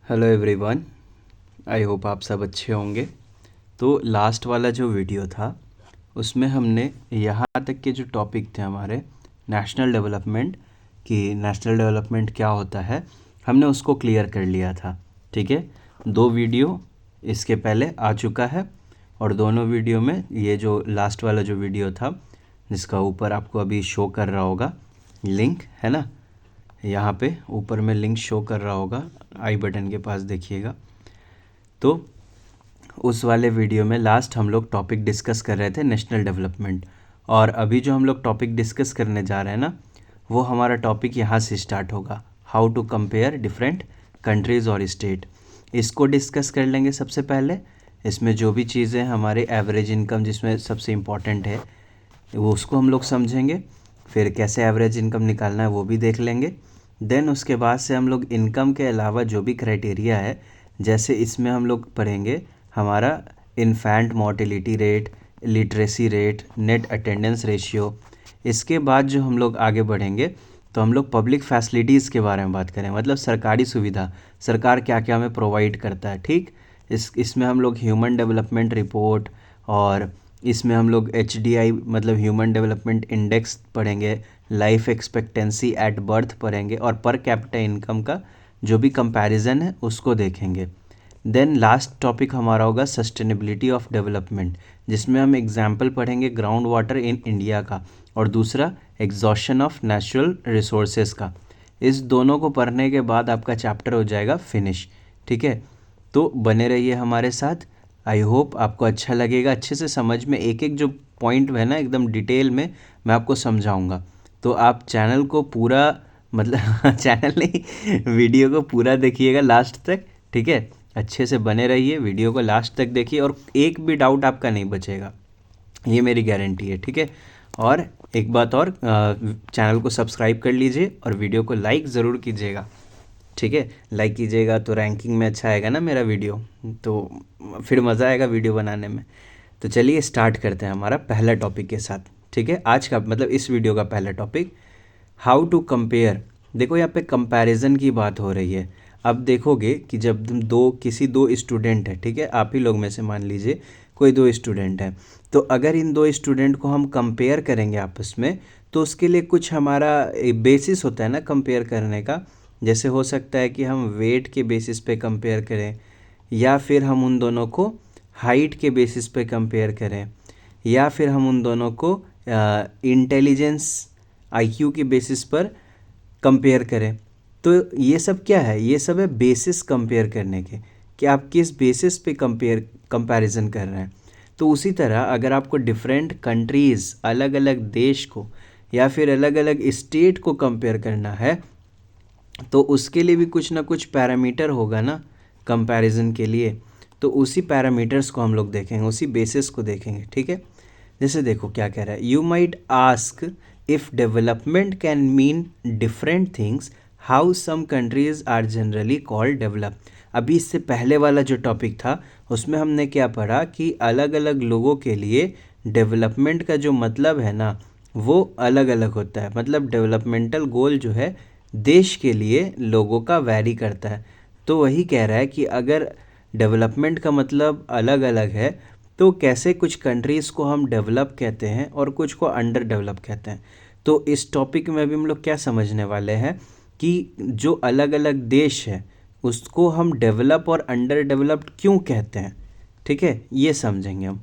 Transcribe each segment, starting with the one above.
Hello everyone. I hope आप सब अच्छे होंगे। तो लास्ट वाला जो वीडियो था उसमें हमने यहाँ तक के जो टॉपिक थे हमारे नेशनल डेवलपमेंट, कि नेशनल डेवलपमेंट क्या होता है, हमने उसको क्लियर कर लिया था। ठीक है, 2 वीडियो इसके पहले आ चुका है और दोनों वीडियो में ये जो लास्ट वाला जो वीडियो था जिसका ऊपर आपको अभी शो कर रहा होगा लिंक, है ना, यहाँ पे ऊपर में लिंक शो कर रहा होगा, आई बटन के पास देखिएगा। तो उस वाले वीडियो में लास्ट हम लोग टॉपिक डिस्कस कर रहे थे नेशनल डेवलपमेंट, और अभी जो हम लोग टॉपिक डिस्कस करने जा रहे हैं ना, वो हमारा टॉपिक यहाँ से स्टार्ट होगा, how to compare different countries और स्टेट। इसको डिस्कस कर लेंगे सबसे पहले। इसमें जो भी चीज़ें हमारे एवरेज इनकम जिसमें सबसे इम्पॉर्टेंट है वो उसको हम लोग समझेंगे, फिर कैसे एवरेज इनकम निकालना है वो भी देख लेंगे। देन उसके बाद से हम लोग इनकम के अलावा जो भी क्राइटेरिया है, जैसे इसमें हम लोग पढ़ेंगे हमारा infant mortality rate, literacy rate, net attendance ratio. इसके बाद जो हम लोग आगे बढ़ेंगे तो हम लोग पब्लिक फैसिलिटीज़ के बारे में बात करें, मतलब सरकारी सुविधा, सरकार क्या क्या हमें प्रोवाइड करता है। ठीक, इसमें हम लोग ह्यूमन डेवलपमेंट रिपोर्ट, और इसमें हम लोग HDI मतलब ह्यूमन डेवलपमेंट इंडेक्स पढ़ेंगे, लाइफ एक्सपेक्टेंसी एट बर्थ पढ़ेंगे, और पर कैपिटा इनकम का जो भी कंपैरिजन है उसको देखेंगे। देन लास्ट टॉपिक हमारा होगा सस्टेनेबिलिटी ऑफ डेवलपमेंट, जिसमें हम एग्जाम्पल पढ़ेंगे ग्राउंड वाटर इन इंडिया का, और दूसरा एग्जॉशन ऑफ नेचुरल रिसोर्सेज का। इस दोनों को पढ़ने के बाद आपका चैप्टर हो जाएगा फिनिश। ठीक है, तो बने रहिए हमारे साथ। आई होप आपको अच्छा लगेगा, अच्छे से समझ में एक एक जो पॉइंट है ना एकदम डिटेल में मैं आपको समझाऊंगा। तो आप चैनल को पूरा मतलब चैनल नहीं, वीडियो को पूरा देखिएगा लास्ट तक। ठीक है, अच्छे से बने रहिए, वीडियो को लास्ट तक देखिए और एक भी डाउट आपका नहीं बचेगा, ये मेरी गारंटी है। ठीक है, और एक बात और, चैनल को सब्सक्राइब कर लीजिए और वीडियो को लाइक ज़रूर कीजिएगा। ठीक है, लाइक कीजिएगा तो रैंकिंग में अच्छा आएगा ना मेरा वीडियो, तो फिर मज़ा आएगा वीडियो बनाने में। तो चलिए स्टार्ट करते हैं हमारा पहला टॉपिक के साथ। ठीक है, आज का मतलब इस वीडियो का पहला टॉपिक, हाउ टू कंपेयर। देखो यहाँ पे कंपैरिजन की बात हो रही है। अब देखोगे कि जब तुम किसी दो स्टूडेंट है, ठीक है, आप ही लोग में से मान लीजिए कोई 2 स्टूडेंट हैं, तो अगर इन 2 स्टूडेंट को हम कंपेयर करेंगे आपस में, तो उसके लिए कुछ हमारा बेसिस होता है ना कंपेयर करने का। जैसे हो सकता है कि हम वेट के बेसिस पे कंपेयर करें, या फिर हम उन दोनों को हाइट के बेसिस पे कंपेयर करें, या फिर हम उन दोनों को इंटेलिजेंस IQ के बेसिस पर कंपेयर करें। तो ये सब क्या है, ये सब है बेसिस कंपेयर करने के, कि आप किस बेसिस पे कंपैरिजन कर रहे हैं। तो उसी तरह अगर आपको डिफरेंट कंट्रीज़, अलग अलग देश को या फिर अलग अलग स्टेट को कंपेयर करना है, तो उसके लिए भी कुछ ना कुछ पैरामीटर होगा ना कंपैरिजन के लिए। तो उसी पैरामीटर्स को हम लोग देखेंगे, उसी बेसिस को देखेंगे। ठीक है, जैसे देखो क्या कह रहा है, you might ask if development can mean different things, how some countries are generally called develop. अभी इससे पहले वाला जो टॉपिक था उसमें हमने क्या पढ़ा कि अलग अलग लोगों के लिए डेवलपमेंट का जो मतलब है ना वो अलग अलग होता है। मतलब डेवलपमेंटल गोल जो है देश के लिए लोगों का वैरी करता है। तो वही कह रहा है कि अगर डेवलपमेंट का मतलब अलग अलग है, तो कैसे कुछ कंट्रीज़ को हम डेवलप कहते हैं और कुछ को अंडर डेवलप कहते हैं। तो इस टॉपिक में भी हम लोग क्या समझने वाले हैं कि जो अलग अलग देश है उसको हम डेवलप और अंडर डेवलप्ड क्यों कहते हैं। ठीक है, ये समझेंगे हम।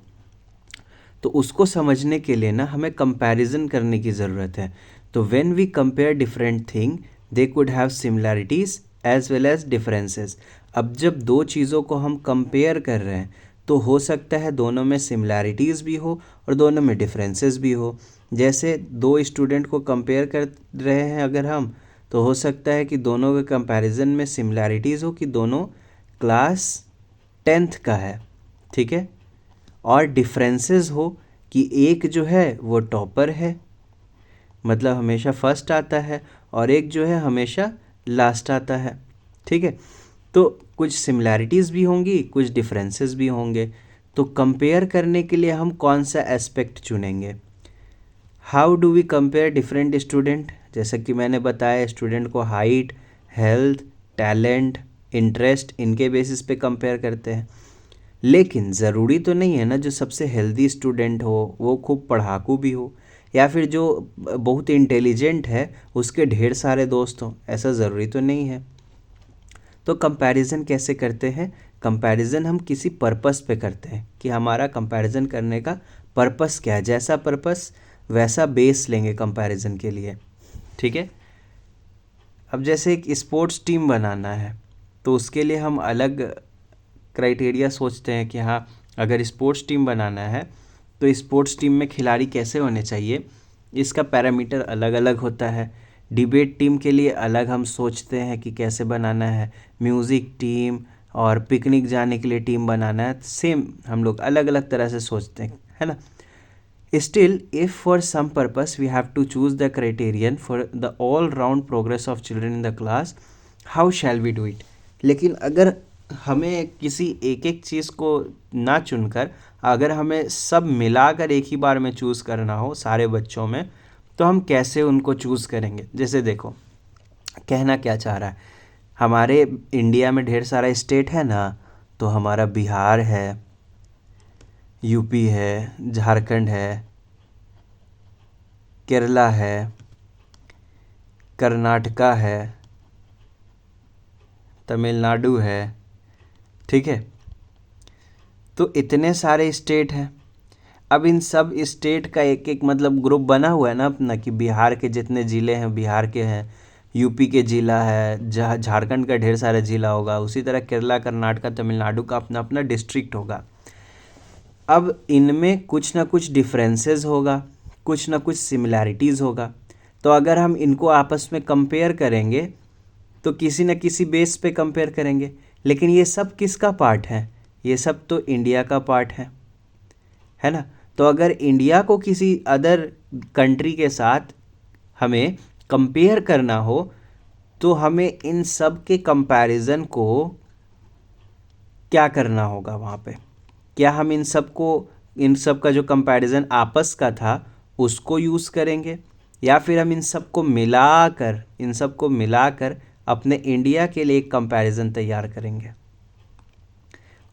तो उसको समझने के लिए ना हमें कंपैरिजन करने की ज़रूरत है। तो when we compare different thing, they could have similarities as well as differences. अब जब 2 चीज़ों को हम कंपेयर कर रहे हैं तो हो सकता है दोनों में सिमिलैरिटीज़ भी हो और दोनों में डिफरेंसेस भी हो। जैसे 2 स्टूडेंट को कंपेयर कर रहे हैं अगर हम, तो हो सकता है कि दोनों के कंपैरिजन में सिमिलैरिटीज़ हो कि दोनों क्लास 10th का है। ठीक है, और डिफरेंसेस हो कि एक जो है वो टॉपर है, मतलब हमेशा फर्स्ट आता है, और एक जो है हमेशा लास्ट आता है। ठीक है, तो कुछ सिमिलैरिटीज़ भी होंगी, कुछ डिफरेंसेस भी होंगे। तो कंपेयर करने के लिए हम कौन सा एस्पेक्ट चुनेंगे। How do we compare different student, जैसा कि मैंने बताया स्टूडेंट को हाइट, हेल्थ, टैलेंट, इंटरेस्ट, इनके बेसिस पे कंपेयर करते हैं। लेकिन ज़रूरी तो नहीं है ना जो सबसे हेल्दी स्टूडेंट हो वो खूब पढ़ाकू भी हो, या फिर जो बहुत इंटेलिजेंट है उसके ढेर सारे दोस्त हों, ऐसा ज़रूरी तो नहीं है। तो कंपैरिजन कैसे करते हैं? कंपैरिजन हम किसी पर्पस पे करते हैं कि हमारा कंपैरिजन करने का पर्पस क्या है, जैसा पर्पस वैसा बेस लेंगे कंपैरिजन के लिए, ठीक है। अब जैसे एक स्पोर्ट्स टीम बनाना है तो उसके लिए हम अलग क्राइटेरिया सोचते हैं कि हाँ, अगर स्पोर्ट्स टीम बनाना है तो स्पोर्ट्स टीम में खिलाड़ी कैसे होने चाहिए, इसका पैरामीटर अलग अलग होता है। डिबेट टीम के लिए अलग हम सोचते हैं कि कैसे बनाना है, म्यूज़िक टीम और पिकनिक जाने के लिए टीम बनाना है, सेम हम लोग अलग अलग तरह से सोचते हैं, है ना। Still, if for some purpose we have to choose the criterion for the all-round progress of children in the class, how shall we do it? लेकिन अगर हमें किसी एक एक चीज़ को ना चुनकर अगर हमें सब मिलाकर एक ही बार में चूज़ करना हो सारे बच्चों में, तो हम कैसे उनको चूज़ करेंगे? जैसे देखो, कहना क्या चाह रहा है, हमारे इंडिया में ढेर सारा स्टेट है ना, तो हमारा बिहार है, यूपी है, झारखंड है, केरला है, कर्नाटका है, तमिलनाडु है, ठीक है। तो इतने सारे स्टेट हैं। अब इन सब स्टेट का एक एक मतलब ग्रुप बना हुआ है ना अपना, कि बिहार के जितने ज़िले हैं बिहार के हैं, यूपी के ज़िला है, झारखंड का ढेर सारा ज़िला होगा, उसी तरह केरला, कर्नाटका, तमिलनाडु का अपना अपना डिस्ट्रिक्ट होगा। अब इनमें कुछ ना कुछ डिफरेंसेस होगा, कुछ ना कुछ सिमिलैरिटीज़ होगा। तो अगर हम इनको आपस में कंपेयर करेंगे तो किसी न किसी बेस पे कंपेयर करेंगे। लेकिन ये सब किसका पार्ट है? ये सब तो इंडिया का पार्ट है ना। तो अगर इंडिया को किसी अदर कंट्री के साथ हमें कंपेयर करना हो तो हमें इन सब के कंपैरिजन को क्या करना होगा वहाँ पे? क्या हम इन सब का जो कंपैरिजन आपस का था उसको यूज़ करेंगे, या फिर हम इन सबको मिलाकर अपने इंडिया के लिए एक कंपैरिजन तैयार करेंगे?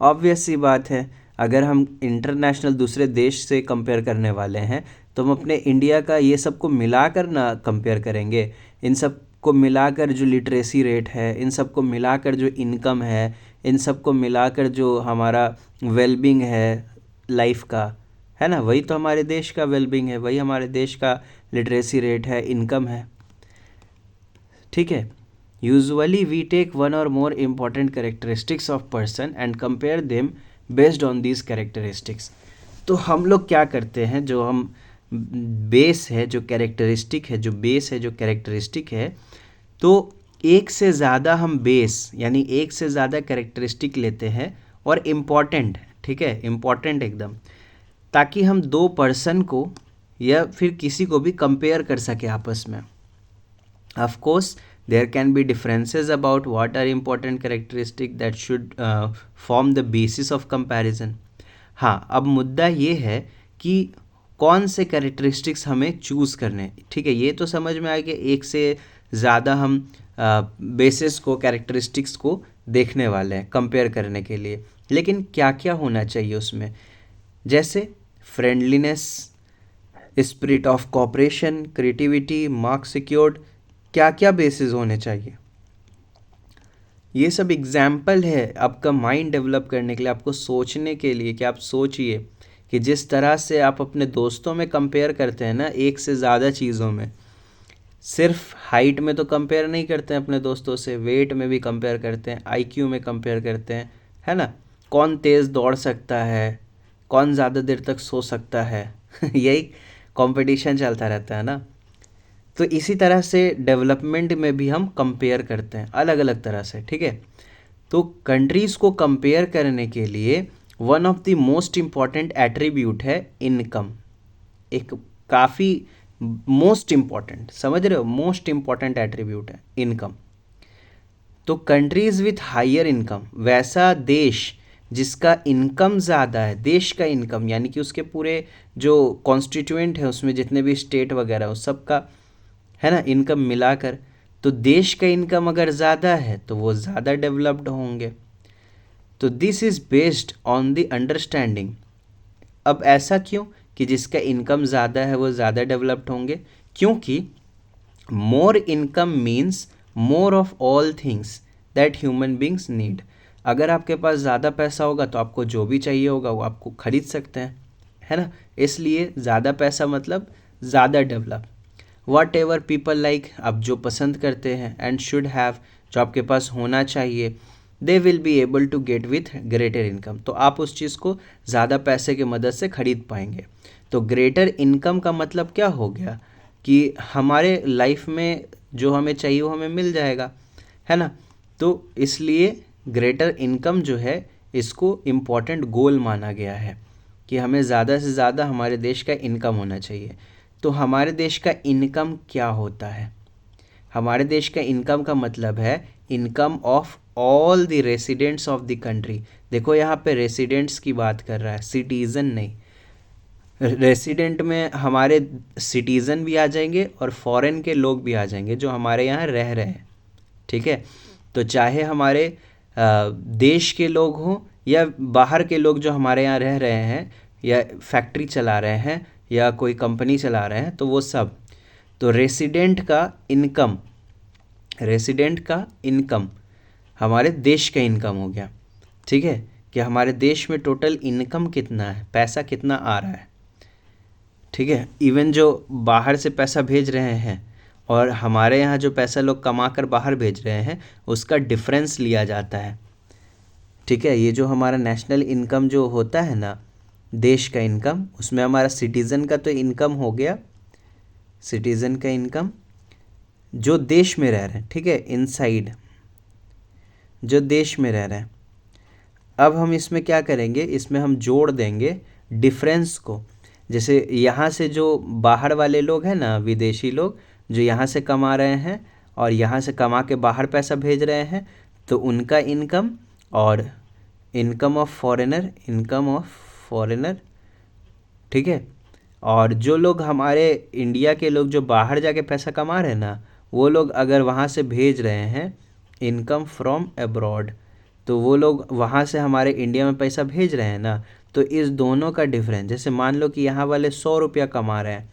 ऑब्वियस सी बात है, अगर हम इंटरनेशनल दूसरे देश से कंपेयर करने वाले हैं तो हम अपने इंडिया का ये सबको मिलाकर ना कंपेयर करेंगे। इन सब को मिलाकर जो लिटरेसी रेट है, इन सब को मिलाकर जो इनकम है, इन सब को मिलाकर जो हमारा वेलबींग है लाइफ का, है ना, वही तो हमारे देश का वेलबींग है, वही हमारे देश का लिटरेसी रेट है, इनकम है, ठीक है। यूजुअली वी टेक वन और more important characteristics of person and compare them based on these characteristics. तो हम लोग क्या करते हैं, जो हम बेस है, जो कैरेक्टरिस्टिक है, जो बेस है, जो कैरेक्टरिस्टिक है, तो एक से ज़्यादा हम बेस यानी एक से ज़्यादा कैरेक्टरिस्टिक लेते हैं और इम्पॉर्टेंट, ठीक है, इम्पॉर्टेंट एकदम, ताकि हम दो पर्सन को या फिर किसी को भी कंपेयर कर सके आपस में। Of course there can be differences about what are important characteristics that should form the basis of comparison। हाँ, अब मुद्दा ये है कि कौन से कैरेक्टरिस्टिक्स हमें चूज़ करने, ठीक है। ये तो समझ में आ गया, एक से ज़्यादा हम बेसिस को, कैरेक्टरिस्टिक्स को देखने वाले हैं कंपेयर करने के लिए। लेकिन क्या क्या होना चाहिए उसमें? जैसे friendliness, spirit of cooperation, creativity, marks secured, क्या क्या बेसिस होने चाहिए? ये सब एग्जाम्पल है आपका माइंड डेवलप करने के लिए, आपको सोचने के लिए, कि आप सोचिए कि जिस तरह से आप अपने दोस्तों में कंपेयर करते हैं ना एक से ज़्यादा चीज़ों में, सिर्फ हाइट में तो कंपेयर नहीं करते हैं अपने दोस्तों से, वेट में भी कंपेयर करते हैं, आईक्यू में कंपेयर करते हैं, है ना। कौन तेज़ दौड़ सकता है, कौन ज़्यादा देर तक सो सकता है यही कंपटीशन चलता रहता है ना। तो इसी तरह से डेवलपमेंट में भी हम कंपेयर करते हैं अलग अलग तरह से, ठीक है। तो कंट्रीज़ को कंपेयर करने के लिए one of the most important attribute है इनकम। एक काफ़ी मोस्ट इम्पॉर्टेंट, समझ रहे हो, मोस्ट इम्पॉर्टेंट एट्रीब्यूट है इनकम। तो कंट्रीज़ विथ हायर इनकम, वैसा देश जिसका इनकम ज़्यादा है, देश का इनकम यानी कि उसके पूरे जो कॉन्स्टिट्यूएंट है उसमें जितने भी स्टेट वगैरह उस सब का, है ना, इनकम मिलाकर, तो देश का इनकम अगर ज़्यादा है तो वो ज़्यादा डेवलप्ड होंगे। तो this is based on the understanding. अब ऐसा क्यों कि जिसका इनकम ज़्यादा है वो ज़्यादा डेवलप्ड होंगे? क्योंकि more income means more of all things that human beings need. अगर आपके पास ज़्यादा पैसा होगा तो आपको जो भी चाहिए होगा वो आपको खरीद सकते हैं, है ना। इसलिए ज़्यादा पैसा मतलब ज़्यादा develop. What ever people like, आप जो पसंद करते हैं, एंड शुड हैव, जो आपके पास होना चाहिए, they will be able to get with greater income. तो आप उस चीज़ को ज़्यादा पैसे की मदद से खरीद पाएंगे। तो ग्रेटर इनकम का मतलब क्या हो गया कि हमारे लाइफ में जो हमें चाहिए वो हमें मिल जाएगा, है ना। तो इसलिए ग्रेटर इनकम जो है इसको इम्पॉर्टेंट गोल माना गया है कि हमें ज़्यादा से ज़्यादा हमारे देश का इनकम होना चाहिए। तो हमारे देश का इनकम क्या होता है? हमारे देश का इनकम का मतलब है income of all the residents of the country. देखो यहाँ पे रेसिडेंट्स की बात कर रहा है, सिटीज़न नहीं। रेसिडेंट में हमारे सिटीज़न भी आ जाएंगे और फॉरेन के लोग भी आ जाएंगे जो हमारे यहाँ रह रहे हैं, ठीक है। तो चाहे हमारे देश के लोग हों या बाहर के लोग जो हमारे यहाँ रह रहे हैं या फैक्ट्री चला रहे हैं या कोई कंपनी चला रहे हैं, तो वो सब। तो रेसिडेंट का इनकम हमारे देश का इनकम हो गया, ठीक है। कि हमारे देश में टोटल इनकम कितना है, पैसा कितना आ रहा है, ठीक है। इवन जो बाहर से पैसा भेज रहे हैं और हमारे यहाँ जो पैसा लोग कमा कर बाहर भेज रहे हैं उसका डिफरेंस लिया जाता है, ठीक है। ये जो हमारा नेशनल इनकम जो होता है ना, देश का इनकम, उसमें हमारा सिटीज़न का तो इनकम हो गया, सिटीज़न का इनकम जो देश में रह रहे हैं, ठीक है, इनसाइड जो देश में रह रहे हैं। अब हम इसमें क्या करेंगे, इसमें हम जोड़ देंगे डिफरेंस को। जैसे यहाँ से जो बाहर वाले लोग हैं ना, विदेशी लोग जो यहाँ से कमा रहे हैं और यहाँ से कमा के बाहर पैसा भेज रहे हैं, तो उनका इनकम और इनकम ऑफ फॉरेनर, ठीक है। और जो लोग हमारे इंडिया के लोग जो बाहर जाके पैसा कमा रहे हैं ना, वो लोग अगर वहाँ से भेज रहे हैं इनकम फ्रॉम अब्रॉड, तो वो लोग वहाँ से हमारे इंडिया में पैसा भेज रहे हैं ना, तो इस दोनों का डिफरेंस, जैसे मान लो कि यहाँ वाले 100 रुपया कमा रहे हैं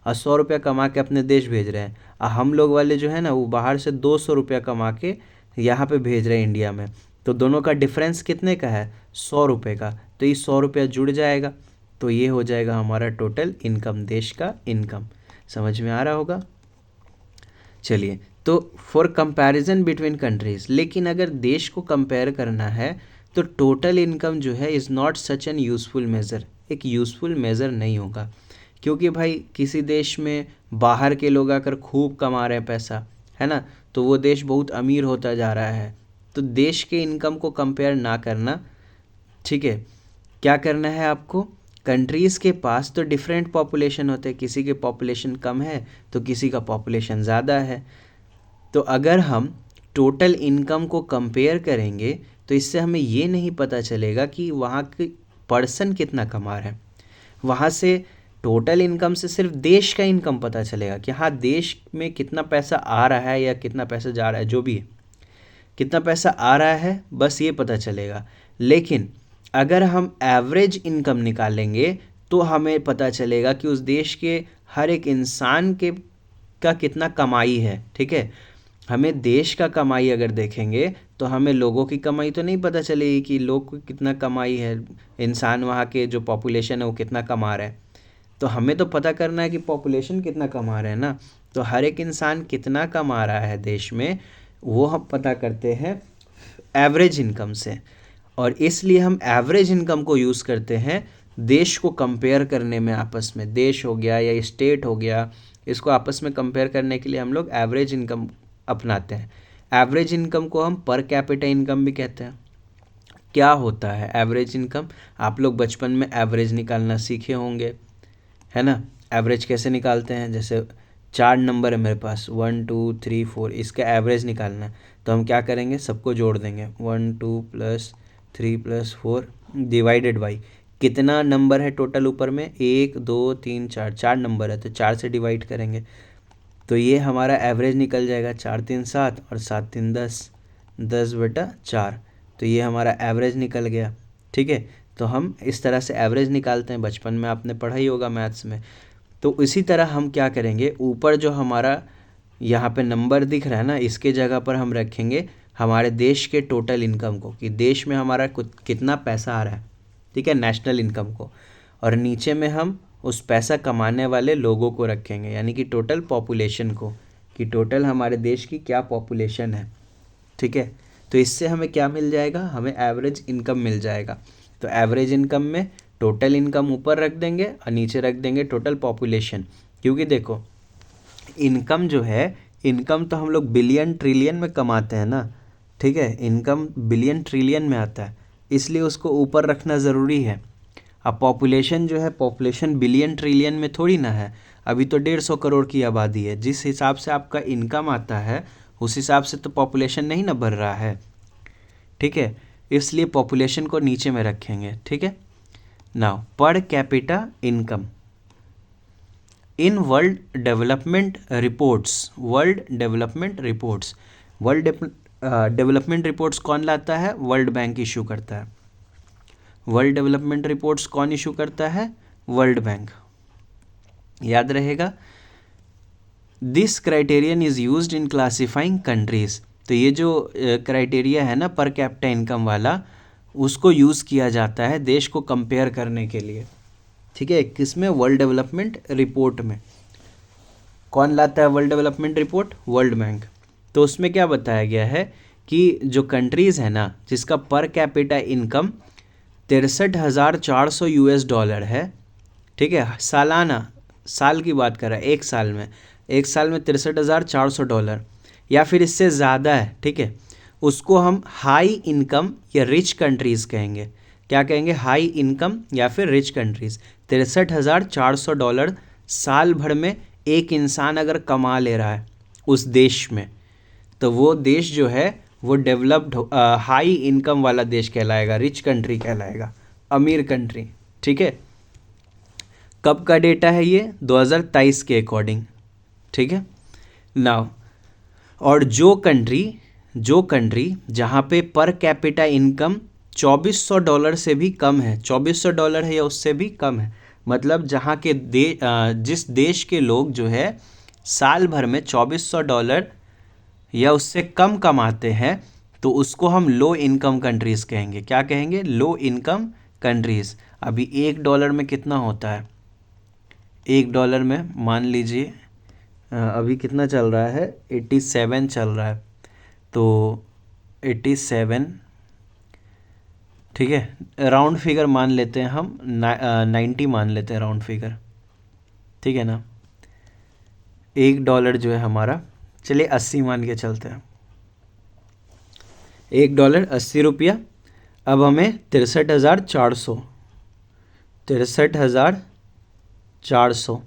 और 100 रुपया कमा के अपने देश भेज रहे हैं, और हम लोग वाले जो है ना वो बाहर से 200 रुपया कमा के यहाँ पे भेज रहे हैं इंडिया में, तो दोनों का डिफरेंस कितने का है, 100 रुपये का। तो ये 100 रुपया जुड़ जाएगा, तो ये हो जाएगा हमारा टोटल इनकम, देश का इनकम। समझ में आ रहा होगा। चलिए, तो फॉर कंपैरिजन बिटवीन कंट्रीज़, लेकिन अगर देश को कंपेयर करना है तो टोटल इनकम जो है is not such an useful measure, एक यूज़फुल मेज़र नहीं होगा। क्योंकि भाई किसी देश में बाहर के लोग आकर खूब कमा रहे हैं पैसा, है ना, तो वो देश बहुत अमीर होता जा रहा है। तो देश के इनकम को कंपेयर ना करना, ठीक है। क्या करना है आपको, कंट्रीज़ के पास तो डिफरेंट पॉपुलेशन होते हैं, किसी के पॉपुलेशन कम है तो किसी का पॉपुलेशन ज़्यादा है। तो अगर हम टोटल इनकम को कंपेयर करेंगे तो इससे हमें ये नहीं पता चलेगा कि वहाँ के पर्सन कितना कमा रहे हैं। वहाँ से टोटल इनकम से सिर्फ देश का इनकम पता चलेगा कि हाँ देश में कितना पैसा आ रहा है या कितना पैसा जा रहा है, जो भी है कितना पैसा आ रहा है, बस ये पता चलेगा। लेकिन अगर हम एवरेज इनकम निकालेंगे तो हमें पता चलेगा कि उस देश के हर एक इंसान के का कितना कमाई है, ठीक है। हमें देश का कमाई अगर देखेंगे तो हमें लोगों की कमाई तो नहीं पता चलेगी कि लोग को कितना कमाई है, इंसान वहाँ के जो पॉपुलेशन है वो कितना कमा रहा है। तो हमें तो पता करना है कि पॉपुलेशन कितना कमा रहे हैं ना, तो हर एक इंसान कितना कमा रहा है देश में, वो हम पता करते हैं एवरेज इनकम से। और इसलिए हम एवरेज इनकम को यूज़ करते हैं देश को कंपेयर करने में, आपस में देश हो गया या स्टेट हो गया, इसको आपस में कंपेयर करने के लिए हम लोग एवरेज इनकम अपनाते हैं। एवरेज इनकम को हम पर कैपिटा इनकम भी कहते हैं। क्या होता है एवरेज इनकम, आप लोग बचपन में एवरेज निकालना सीखे होंगे, है ना। एवरेज कैसे निकालते हैं, जैसे 4 नंबर है मेरे पास 1 2 3 4, इसका एवरेज निकालना है तो हम क्या करेंगे, सबको जोड़ देंगे 1 2 + 3 + 4 डिवाइडेड बाई कितना नंबर है टोटल ऊपर में, 1 2 3 4, 4 नंबर है तो 4 से डिवाइड करेंगे। तो ये हमारा एवरेज निकल जाएगा 4 3 7 और 7 3 10, 10/4। तो ये हमारा एवरेज निकल गया। ठीक है, तो हम इस तरह से एवरेज निकालते हैं, बचपन में आपने पढ़ा ही होगा मैथ्स में। तो इसी तरह हम क्या करेंगे, ऊपर जो हमारा यहाँ पे नंबर दिख रहा है ना, इसके जगह पर हम रखेंगे हमारे देश के टोटल इनकम को, कि देश में हमारा कितना पैसा आ रहा है, ठीक है, नेशनल इनकम को। और नीचे में हम उस पैसा कमाने वाले लोगों को रखेंगे, यानी कि टोटल पॉपुलेशन को, कि टोटल हमारे देश की क्या पॉपुलेशन है। ठीक है, तो इससे हमें क्या मिल जाएगा, हमें एवरेज इनकम मिल जाएगा। तो एवरेज इनकम में टोटल इनकम ऊपर रख देंगे और नीचे रख देंगे टोटल पॉपुलेशन। क्योंकि देखो इनकम जो है, इनकम तो हम लोग बिलियन ट्रिलियन में कमाते हैं ना, ठीक है, इनकम बिलियन ट्रिलियन में आता है, इसलिए उसको ऊपर रखना ज़रूरी है। अब पॉपुलेशन जो है, पॉपुलेशन बिलियन ट्रिलियन में थोड़ी ना है, अभी तो 150 करोड़ की आबादी है। जिस हिसाब से आपका इनकम आता है उस हिसाब से तो पॉपुलेशन नहीं ना बढ़ रहा है। ठीक है, इसलिए पॉपुलेशन को नीचे में रखेंगे। ठीक है, नाउ पर capita income in world development reports. World development reports, world development reports कौन लाता है, वर्ल्ड बैंक इशू करता है। वर्ल्ड डेवलपमेंट रिपोर्ट्स कौन इशू करता है, वर्ल्ड बैंक, याद रहेगा। This criterion is used in classifying countries. तो ये जो क्राइटेरिया है ना पर कैपिटा इनकम वाला, उसको यूज़ किया जाता है देश को कंपेयर करने के लिए। ठीक है, किसमें, वर्ल्ड डेवलपमेंट रिपोर्ट में। कौन लाता है world development report, world bank. तो उसमें क्या बताया गया है कि जो कंट्रीज़ है ना जिसका पर कैपिटा इनकम 63,400 US डॉलर है, ठीक है, सालाना, साल की बात कर रहा है, एक साल में 63,400 डॉलर या फिर इससे ज़्यादा है, ठीक है, उसको हम हाई इनकम या रिच कंट्रीज़ कहेंगे। क्या कहेंगे, हाई इनकम या फिर रिच कंट्रीज़। 63,400 डॉलर साल भर में एक इंसान अगर कमा ले रहा है उस देश में, तो वो देश जो है वो डेवलप्ड हाई इनकम वाला देश कहलाएगा, रिच कंट्री कहलाएगा, अमीर कंट्री। ठीक है, कब का डेटा है ये, 2023 के अकॉर्डिंग। ठीक है, नाउ और जो कंट्री जहाँ पे पर कैपिटा इनकम 2400 डॉलर से भी कम है, 2400 डॉलर है या उससे भी कम है, मतलब जहाँ के जिस देश के लोग जो है साल भर में 2400 डॉलर या उससे कम कमाते हैं, तो उसको हम लो इनकम कंट्रीज़ कहेंगे। क्या कहेंगे, लो इनकम कंट्रीज़। अभी $1 में कितना होता है, $1 में मान लीजिए अभी कितना चल रहा है, 87 चल रहा है, तो 87, ठीक है, राउंड फिगर मान लेते हैं हम, 90 मान लेते हैं राउंड फिगर, ठीक है ना। $1 जो है हमारा, चलिए 80 मान के चलते हैं, $1 80 रुपया। अब हमें 63,400, 63,400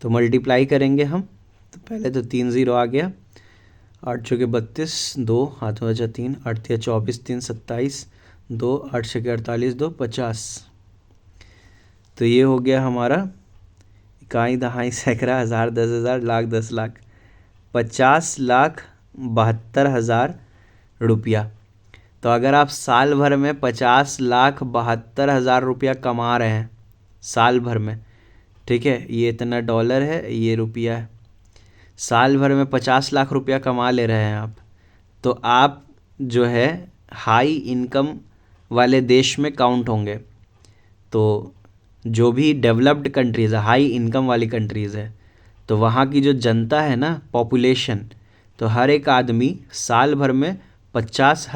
तो मल्टीप्लाई करेंगे हम, तो पहले तो 3 0 आ गया, 8 चौके 32, 2 हाथों बचा 3, 8 तिया 24, 3 27, 2 8 छके 48, 2 50। तो ये हो गया हमारा इकाई दहाई सैकड़ा हज़ार 10,000 लाख 10 लाख 50,72,000 रुपया। तो अगर आप साल भर में 50,72,000 रुपया कमा रहे हैं साल भर में, ठीक है, ये इतना डॉलर है, ये रुपया है, साल भर में 50 लाख रुपया कमा ले रहे हैं आप, तो आप जो है हाई इनकम वाले देश में काउंट होंगे। तो जो भी डेवलप्ड कंट्रीज़ है, हाई इनकम वाली कंट्रीज़ है, तो वहाँ की जो जनता है ना, पॉपुलेशन, तो हर एक आदमी साल भर में 50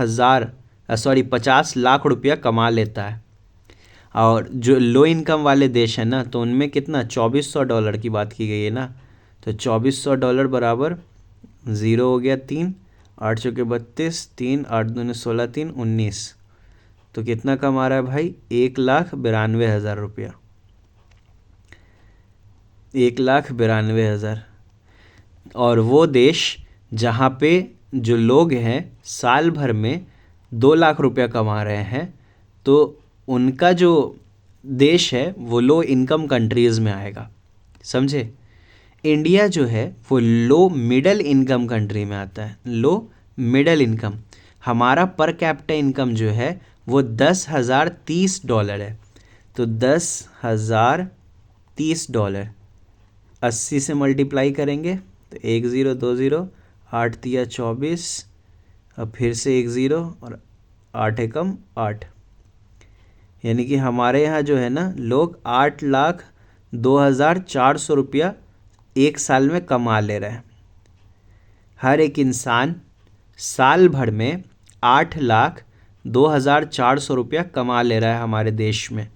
लाख रुपया कमा लेता है। और जो लो इनकम वाले देश हैं ना, तो उनमें कितना, 2400 डॉलर की बात की गई है ना, तो 2400 डॉलर बराबर 0 हो गया 3, 8 चौके 32, 3 8 दूनी 16, 3 19, तो कितना कमा रहा है भाई, 1,92,000 रुपया, 1,92,000। और वो देश जहाँ पे जो लोग हैं साल भर में 2 लाख रुपया कमा रहे हैं, तो उनका जो देश है वो लो इनकम कंट्रीज़ में आएगा, समझे। इंडिया जो है वो लो मिडल इनकम कंट्री में आता है। लो मिडल इनकम, हमारा पर कैपिटा इनकम जो है वो $10,030 है। तो $10,030 80 से मल्टीप्लाई करेंगे तो 1020, 8 तिया 24, अब फिर से 10 और 8 एकम 8, यानी कि हमारे यहाँ जो है ना लोग 8,02,400 रुपया एक साल में कमा ले रहे हैं। हर एक इंसान साल भर में 8,02,400 रुपया कमा ले रहा है हमारे देश में,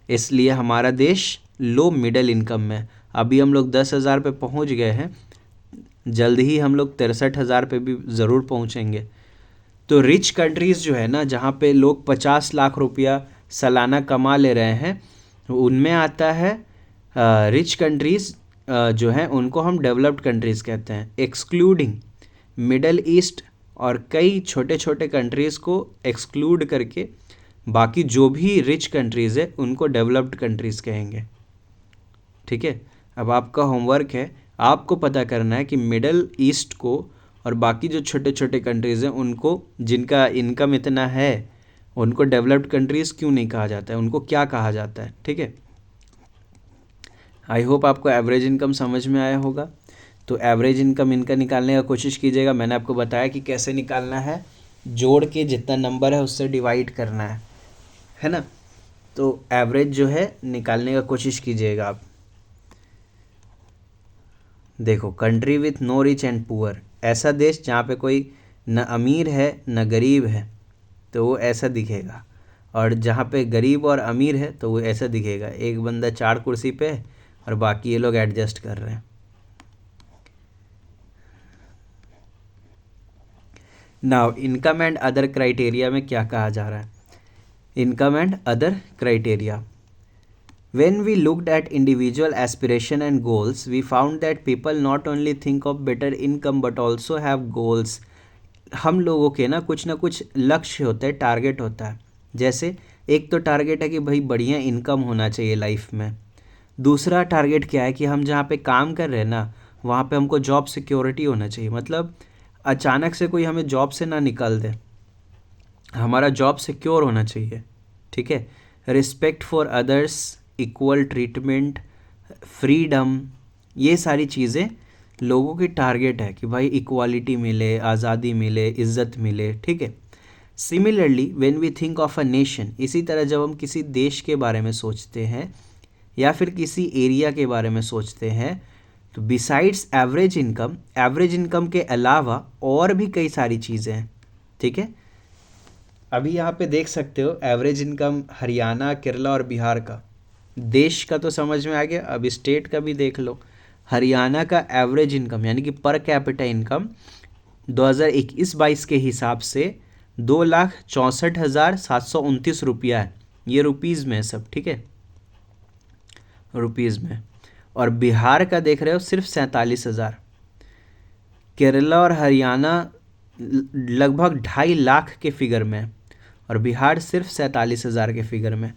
इसलिए हमारा देश लो मिडल इनकम में। अभी हम लोग 10,000 पे पहुँच गए हैं, जल्द ही हम लोग 63,000 पे भी ज़रूर पहुँचेंगे। तो रिच कंट्रीज़ जो है ना, जहाँ पे लोग 50 लाख रुपया सालाना कमा ले रहे हैं, उनमें आता है रिच कंट्रीज़ जो हैं उनको हम डेवलप्ड कंट्रीज़ कहते हैं, एक्सक्लूडिंग मिडल ईस्ट और कई छोटे छोटे कंट्रीज़ को एक्सक्लूड करके बाकी जो भी रिच कंट्रीज़ है उनको डेवलप्ड कंट्रीज़ कहेंगे। ठीक है, अब आपका होमवर्क है, आपको पता करना है कि मिडल ईस्ट को और बाकी जो छोटे छोटे कंट्रीज़ हैं उनको, जिनका इनकम इतना है, उनको डेवलप्ड कंट्रीज़ क्यों नहीं कहा जाता है, उनको क्या कहा जाता है। ठीक है, आई होप आपको एवरेज इनकम समझ में आया होगा। तो एवरेज इनकम इनका निकालने का कोशिश कीजिएगा। मैंने आपको बताया कि कैसे निकालना है, जोड़ के जितना नंबर है उससे डिवाइड करना है ना। तो एवरेज जो है निकालने का कोशिश कीजिएगा आप। देखो, country with no rich and poor, ऐसा देश जहाँ पे कोई न अमीर है न गरीब है, तो वो ऐसा दिखेगा। और जहाँ पे गरीब और अमीर है तो वो ऐसा दिखेगा, एक बंदा 4 कुर्सी पे है और बाकी ये लोग एडजस्ट कर रहे हैं। Now income and other criteria में क्या कहा जा रहा है, income and other criteria. When we looked at individual aspiration and goals, we found that people not only think of better income but also have goals. हम लोगों के ना कुछ लक्ष्य होते हैं, टारगेट होता है। जैसे एक तो टारगेट है कि भाई बढ़िया इनकम होना चाहिए लाइफ में। दूसरा टारगेट क्या है कि हम जहाँ पे काम कर रहे हैं ना, वहाँ पे हमको जॉब सिक्योरिटी होना चाहिए। मतलब अचानक से कोई हमें जॉब से ना निकाल दे, हमारा जॉब सिक्योर होना चाहिए। ठीक है, respect for others, equal treatment, freedom, ये सारी चीज़ें लोगों की टारगेट है कि भाई इक्वालिटी मिले, आज़ादी मिले, इज़्ज़त मिले। ठीक है, similarly when we think of a nation, इसी तरह जब हम किसी देश के बारे में सोचते हैं या फिर किसी एरिया के बारे में सोचते हैं, तो बिसाइड्स एवरेज इनकम के अलावा और भी कई सारी चीज़ें हैं। ठीक है, अभी यहाँ पे देख सकते हो एवरेज इनकम हरियाणा, केरला और बिहार का, देश का तो समझ में आ गया, अब स्टेट का भी देख लो। हरियाणा का एवरेज इनकम यानी कि पर कैपिटा इनकम 2021-22 के हिसाब से 2,64,729 रुपया है। ये रुपीज़ में है सब। ठीक है, रुपीज़ में। और बिहार का देख रहे हो सिर्फ 47,000। केरला और हरियाणा लगभग 2.5 लाख के फिगर में और बिहार सिर्फ 47,000 के फिगर में।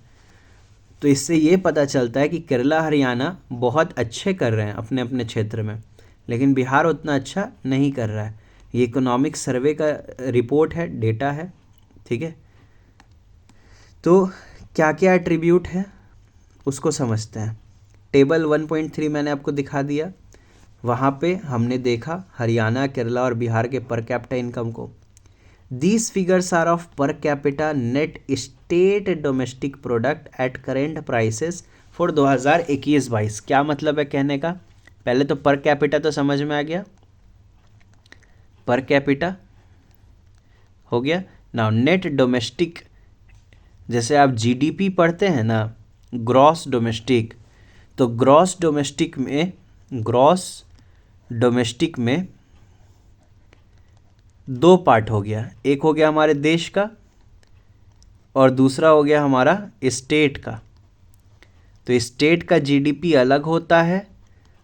तो इससे ये पता चलता है कि केरला हरियाणा बहुत अच्छे कर रहे हैं अपने अपने क्षेत्र में, लेकिन बिहार उतना अच्छा नहीं कर रहा है। ये इकोनॉमिक सर्वे का रिपोर्ट है, डेटा है। ठीक है, तो क्या क्या एट्रीब्यूट है उसको समझते हैं। टेबल 1.3 मैंने आपको दिखा दिया, वहाँ पे हमने देखा हरियाणा, केरला और बिहार के पर कैपिटा इनकम को। These figures are of per capita net state domestic product at current prices for 2021-22। क्या मतलब है कहने का, पहले तो पर कैपिटा तो समझ में आ गया, पर कैपिटा हो गया। नाउ नेट डोमेस्टिक, जैसे आप जीडीपी पढ़ते हैं ना, ग्रॉस डोमेस्टिक, तो ग्रॉस डोमेस्टिक में दो पार्ट हो गया, एक हो गया हमारे देश का और दूसरा हो गया हमारा स्टेट का। तो स्टेट का जीडीपी अलग होता है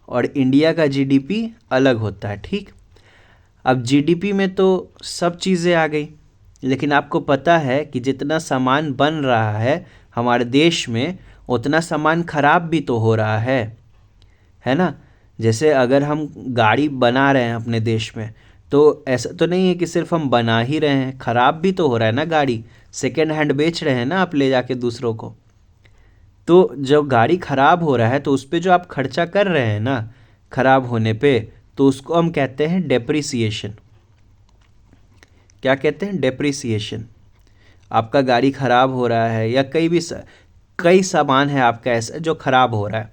और इंडिया का जीडीपी अलग होता है। ठीक, अब जीडीपी में तो सब चीज़ें आ गई, लेकिन आपको पता है कि जितना सामान बन रहा है हमारे देश में, उतना सामान खराब भी तो हो रहा है ना। जैसे अगर हम गाड़ी बना रहे हैं अपने देश में, तो ऐसा तो नहीं है कि सिर्फ हम बना ही रहे हैं, ख़राब भी तो हो रहा है ना गाड़ी, सेकेंड हैंड बेच रहे हैं ना आप ले जाके दूसरों को। तो जब गाड़ी ख़राब हो रहा है तो उस पर जो आप खर्चा कर रहे हैं ना ख़राब होने पे, तो उसको हम कहते हैं डेप्रिसिएशन। क्या कहते हैं? डेप्रिसिएशन। आपका गाड़ी ख़राब हो रहा है या कई सामान है आपका ऐसा जो ख़राब हो रहा है,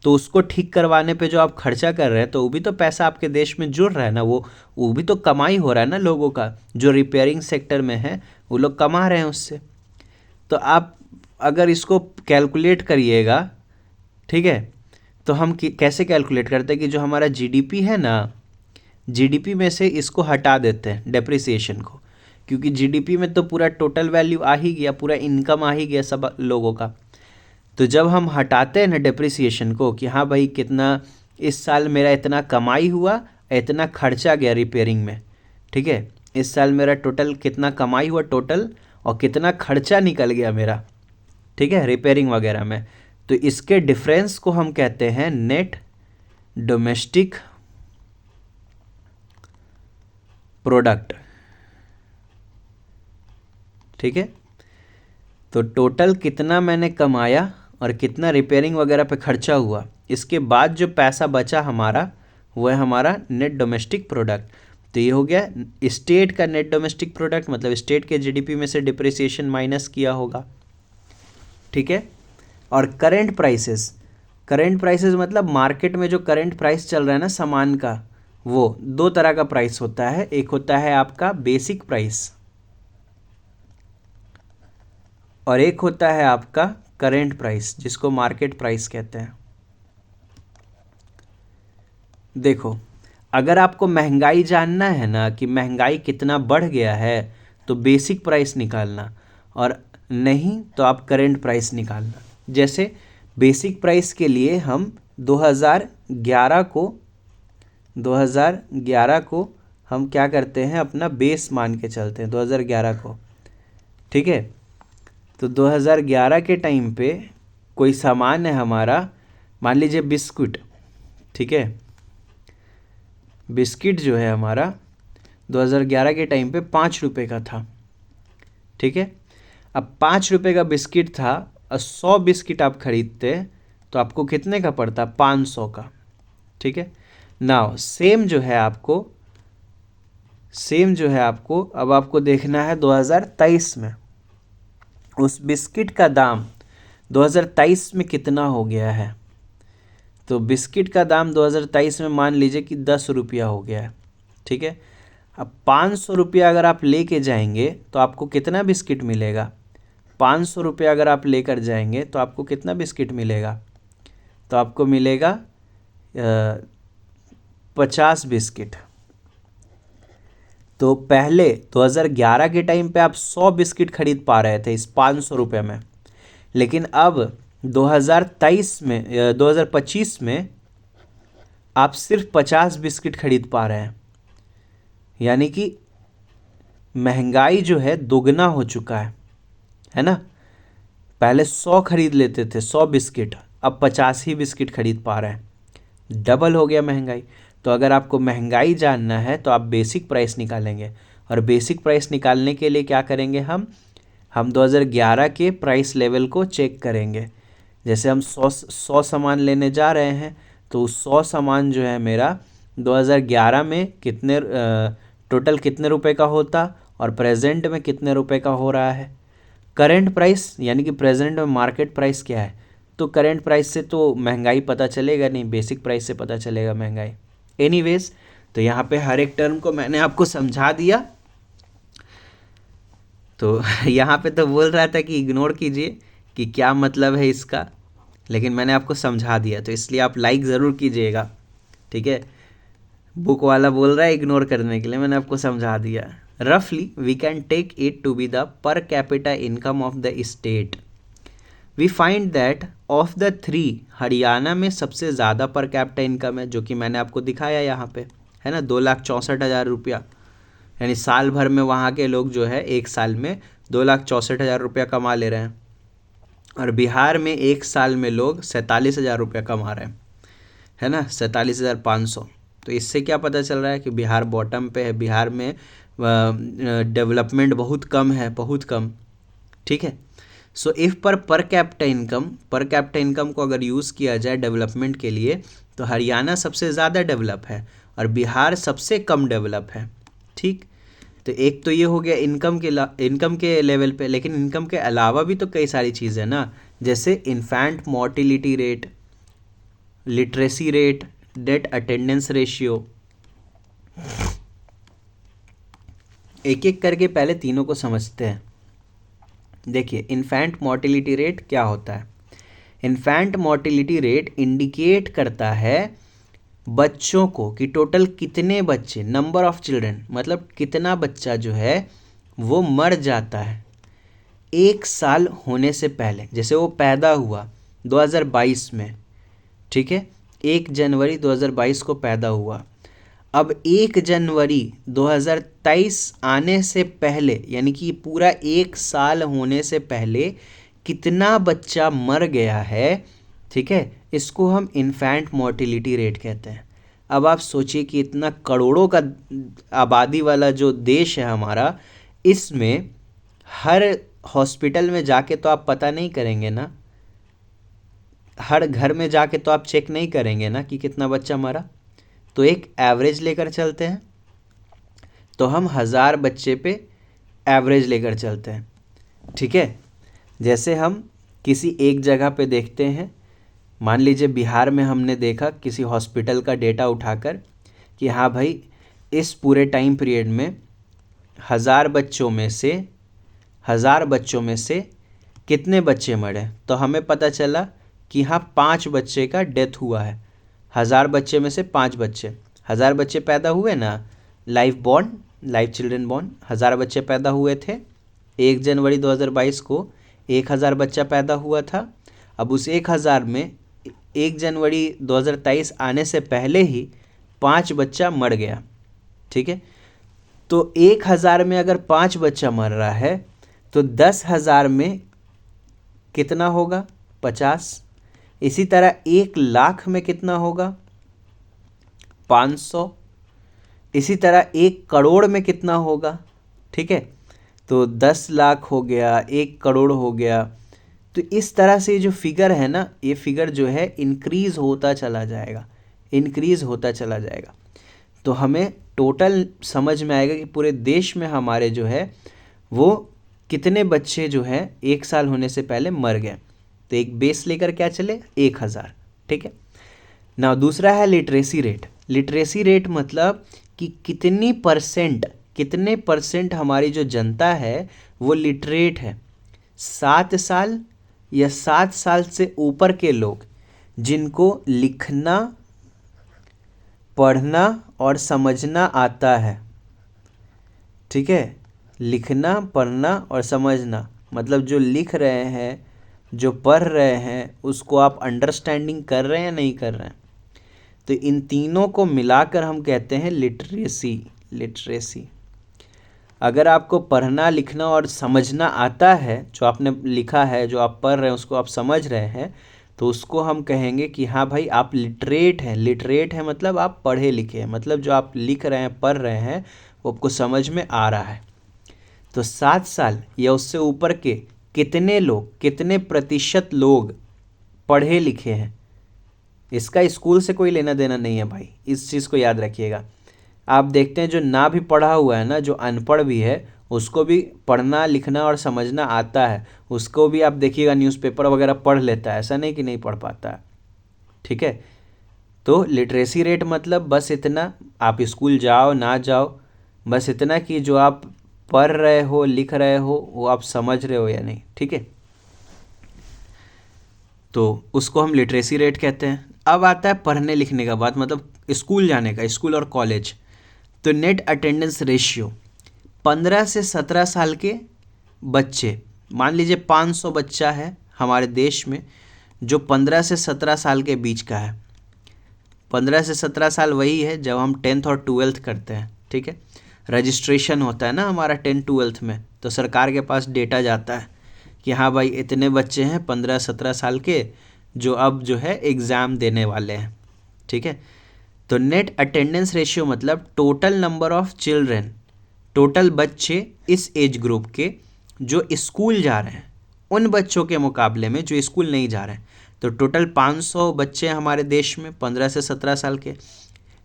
तो उसको ठीक करवाने पे जो आप खर्चा कर रहे हैं, तो वो भी तो पैसा आपके देश में जुड़ रहा है ना, वो भी तो कमाई हो रहा है ना लोगों का, जो रिपेयरिंग सेक्टर में है वो लोग कमा रहे हैं उससे। तो आप अगर इसको कैलकुलेट करिएगा, ठीक है, तो हम कैसे कैलकुलेट करते हैं कि जो हमारा जीडीपी है ना, जीडीपी में से इसको हटा देते हैं डेप्रिसिएशन को, क्योंकि जीडीपी में तो पूरा टोटल वैल्यू आ ही गया, पूरा इनकम आ ही गया सब लोगों का। तो जब हम हटाते हैं ना डेप्रिसिएशन को कि हाँ भाई कितना इस साल मेरा इतना कमाई हुआ, इतना खर्चा गया रिपेयरिंग में, ठीक है, इस साल मेरा टोटल कितना कमाई हुआ टोटल और कितना खर्चा निकल गया मेरा, ठीक है, रिपेयरिंग वगैरह में, तो इसके डिफरेंस को हम कहते हैं नेट डोमेस्टिक प्रोडक्ट। ठीक है, तो टोटल कितना मैंने कमाया और कितना रिपेयरिंग वगैरह पे खर्चा हुआ, इसके बाद जो पैसा बचा हमारा, वो है हमारा नेट डोमेस्टिक प्रोडक्ट। तो ये हो गया स्टेट का नेट डोमेस्टिक प्रोडक्ट, मतलब स्टेट के जीडीपी में से डिप्रिसिएशन माइनस किया होगा। ठीक है, और करंट प्राइसेस मतलब मार्केट में जो करंट प्राइस चल रहा है ना सामान का, वो दो तरह का प्राइस होता है। एक होता है आपका बेसिक प्राइस और एक होता है आपका करंट प्राइस, जिसको मार्केट प्राइस कहते हैं। देखो, अगर आपको महंगाई जानना है ना कि महंगाई कितना बढ़ गया है, तो बेसिक प्राइस निकालना, और नहीं तो आप करंट प्राइस निकालना। जैसे बेसिक प्राइस के लिए हम 2011 को हम क्या करते हैं, अपना बेस मान के चलते हैं 2011 को। ठीक है, तो 2011 के टाइम पे कोई सामान है हमारा, मान लीजिए बिस्कुट। ठीक है, बिस्किट जो है हमारा 2011 के टाइम पे 5 रुपये का था। ठीक है, अब 5 रुपये का बिस्किट था और 100 बिस्किट आप खरीदते तो आपको कितने का पड़ता? 500 का। ठीक है, नाउ सेम जो है आपको अब आपको देखना है 2023 में उस बिस्किट का दाम 2023 में कितना हो गया है। तो बिस्किट का दाम 2023 में मान लीजिए कि 10 रुपया हो गया है। ठीक है, अब 500 रुपया अगर आप लेके जाएंगे तो आपको कितना बिस्किट मिलेगा? 500 रुपया अगर आप लेकर जाएंगे तो आपको कितना बिस्किट मिलेगा? तो आपको मिलेगा 50 बिस्किट। तो पहले 2011 के टाइम पे आप 100 बिस्किट खरीद पा रहे थे इस 500 रुपये में, लेकिन अब 2025 में आप सिर्फ 50 बिस्किट खरीद पा रहे हैं। यानी कि महंगाई जो है दोगुना हो चुका है ना। पहले 100 खरीद लेते थे 100 बिस्किट, अब 50 ही बिस्किट खरीद पा रहे हैं, डबल हो गया महंगाई। तो अगर आपको महंगाई जानना है तो आप बेसिक प्राइस निकालेंगे, और बेसिक प्राइस निकालने के लिए क्या करेंगे, हम 2011 के प्राइस लेवल को चेक करेंगे। जैसे हम 100 सामान लेने जा रहे हैं, तो 100 सामान जो है मेरा 2011 में कितने टोटल कितने रुपए का होता और प्रेजेंट में कितने रुपए का हो रहा है। करंट प्राइस यानी कि प्रेजेंट में मार्केट प्राइस क्या है, तो करंट प्राइस से तो महंगाई पता चलेगा नहीं, बेसिक प्राइस से पता चलेगा महंगाई। एनीवेज, तो यहाँ पे हर एक टर्म को मैंने आपको समझा दिया। तो यहाँ पे तो बोल रहा था कि इग्नोर कीजिए कि क्या मतलब है इसका, लेकिन मैंने आपको समझा दिया, तो इसलिए आप लाइक ज़रूर कीजिएगा। ठीक है, बुक वाला बोल रहा है इग्नोर करने के लिए, मैंने आपको समझा दिया। रफली we can take it to be the per capita income of the state. We find that of the 3 Haryana में सबसे ज़्यादा पर कैपिटा इनकम है, जो कि मैंने आपको दिखाया यहाँ पे, है ना, 2,64,000 रुपया। यानी साल भर में वहाँ के लोग जो है एक साल में 2,64,000 रुपया कमा ले रहे हैं, और बिहार में एक साल में लोग 47,000 रुपया कमा रहे हैं। है ना, 47,500। तो इससे क्या पता चल रहा है कि बिहार बॉटम पे है, बिहार में डेवलपमेंट बहुत कम है, बहुत कम। ठीक है। सो इफ़ पर कैपिटा इनकम को अगर यूज़ किया जाए डेवलपमेंट के लिए, तो हरियाणा सबसे ज़्यादा डेवलप है और बिहार सबसे कम डेवलप है। ठीक। तो एक तो ये हो गया इनकम के लेवल पे, लेकिन इनकम के अलावा भी तो कई सारी चीज़ें हैं ना, जैसे infant mortality rate, literacy rate, net attendance ratio. एक एक करके पहले तीनों को समझते हैं। देखिए, इन्फेंट मोर्टिलिटी रेट क्या होता है। इन्फेंट मोर्टिलिटी रेट इंडिकेट करता है बच्चों को कि टोटल कितने बच्चे, नंबर ऑफ चिल्ड्रन, मतलब कितना बच्चा जो है वो मर जाता है 1 साल होने से पहले। जैसे वो पैदा हुआ 2022 में, ठीक है, 1 जनवरी 2022 को पैदा हुआ। अब 1 जनवरी 2023 आने से पहले, यानी कि पूरा 1 साल होने से पहले कितना बच्चा मर गया है, ठीक है, इसको हम इन्फेंट मोर्टिलिटी रेट कहते हैं। अब आप सोचिए कि इतना करोड़ों का आबादी वाला जो देश है हमारा, इसमें हर हॉस्पिटल में जाके तो आप पता नहीं करेंगे ना, हर घर में जाके तो आप चेक नहीं करेंगे ना कि कितना बच्चा मरा। तो एक एवरेज लेकर चलते हैं। तो हम 1000 बच्चे पे एवरेज लेकर चलते हैं। ठीक है। जैसे हम किसी एक जगह पे देखते हैं, मान लीजिए बिहार में हमने देखा किसी हॉस्पिटल का डेटा उठाकर कि हाँ भाई, इस पूरे टाइम पीरियड में 1000 बच्चों में से कितने बच्चे मरे, तो हमें पता चला कि हाँ 5 बच्चे का डेथ हुआ है। 1000 बच्चे में से 5 बच्चे, 1000 बच्चे पैदा हुए ना, लाइव चिल्ड्रन बॉर्न 1000 बच्चे पैदा हुए थे। 1 जनवरी 2022 को 1000 बच्चा पैदा हुआ था। अब उस 1000 में 1 जनवरी 2023 आने से पहले ही 5 बच्चा मर गया। ठीक है। तो 1000 में अगर 5 बच्चा मर रहा है तो 10,000 में कितना होगा, 50। इसी तरह 1,00,000 में कितना होगा, 500। इसी तरह 1 करोड़ में कितना होगा, ठीक है, तो 10 लाख हो गया, 1 करोड़ हो गया। तो इस तरह से जो फिगर है ना, ये फिगर जो है इंक्रीज़ होता चला जाएगा। तो हमें टोटल समझ में आएगा कि पूरे देश में हमारे जो है वो कितने बच्चे जो है 1 साल होने से पहले मर गए। तो एक बेस लेकर क्या चले, 1000। ठीक है ना। दूसरा है लिटरेसी रेट मतलब कि कितने परसेंट हमारी जो जनता है वो लिटरेट है। 7 साल या 7 साल से ऊपर के लोग जिनको लिखना, पढ़ना और समझना आता है। ठीक है, लिखना, पढ़ना और समझना, मतलब जो लिख रहे हैं, जो पढ़ रहे हैं, उसको आप अंडरस्टैंडिंग कर रहे हैं, नहीं कर रहे हैं। तो इन तीनों को मिलाकर हम कहते हैं लिटरेसी। अगर आपको पढ़ना, लिखना और समझना आता है, जो आपने लिखा है, जो आप पढ़ रहे हैं, उसको आप समझ रहे हैं, तो उसको हम कहेंगे कि हाँ भाई आप लिटरेट हैं मतलब आप पढ़े लिखे हैं, मतलब जो आप लिख रहे हैं, पढ़ रहे हैं, वो आपको समझ में आ रहा है। तो 7 साल या उससे ऊपर के कितने प्रतिशत लोग पढ़े लिखे हैं, इसका स्कूल से कोई लेना देना नहीं है भाई, इस चीज़ को याद रखिएगा। आप देखते हैं जो ना भी पढ़ा हुआ है ना, जो अनपढ़ भी है, उसको भी पढ़ना, लिखना और समझना आता है, उसको भी आप देखिएगा न्यूज़पेपर वगैरह पढ़ लेता है, ऐसा नहीं कि नहीं पढ़ पाता है। ठीक है। तो लिटरेसी रेट मतलब बस इतना, आप स्कूल जाओ ना जाओ, बस इतना कि जो आप पढ़ रहे हो, लिख रहे हो, वो आप समझ रहे हो या नहीं। ठीक है, तो उसको हम लिटरेसी रेट कहते हैं। अब आता है पढ़ने लिखने का बात, मतलब स्कूल जाने का, स्कूल और कॉलेज। तो नेट अटेंडेंस रेशियो, 15 से 17 साल के बच्चे, मान लीजिए 500 बच्चा है हमारे देश में जो 15 से 17 साल के बीच का है। 15 से 17 साल वही है जब हम 10th और 12th करते हैं। ठीक है, रजिस्ट्रेशन होता है ना हमारा 10th-12th में, तो सरकार के पास डेटा जाता है कि हाँ भाई इतने बच्चे हैं 15-17 साल के जो अब जो है एग्ज़ाम देने वाले हैं। ठीक है। तो नेट अटेंडेंस रेशियो मतलब total number of children, total बच्चे इस एज ग्रुप के जो स्कूल जा रहे हैं उन बच्चों के मुकाबले में जो स्कूल नहीं जा रहे हैं। तो टोटल 500 बच्चे हमारे देश में 15 से 17 साल के,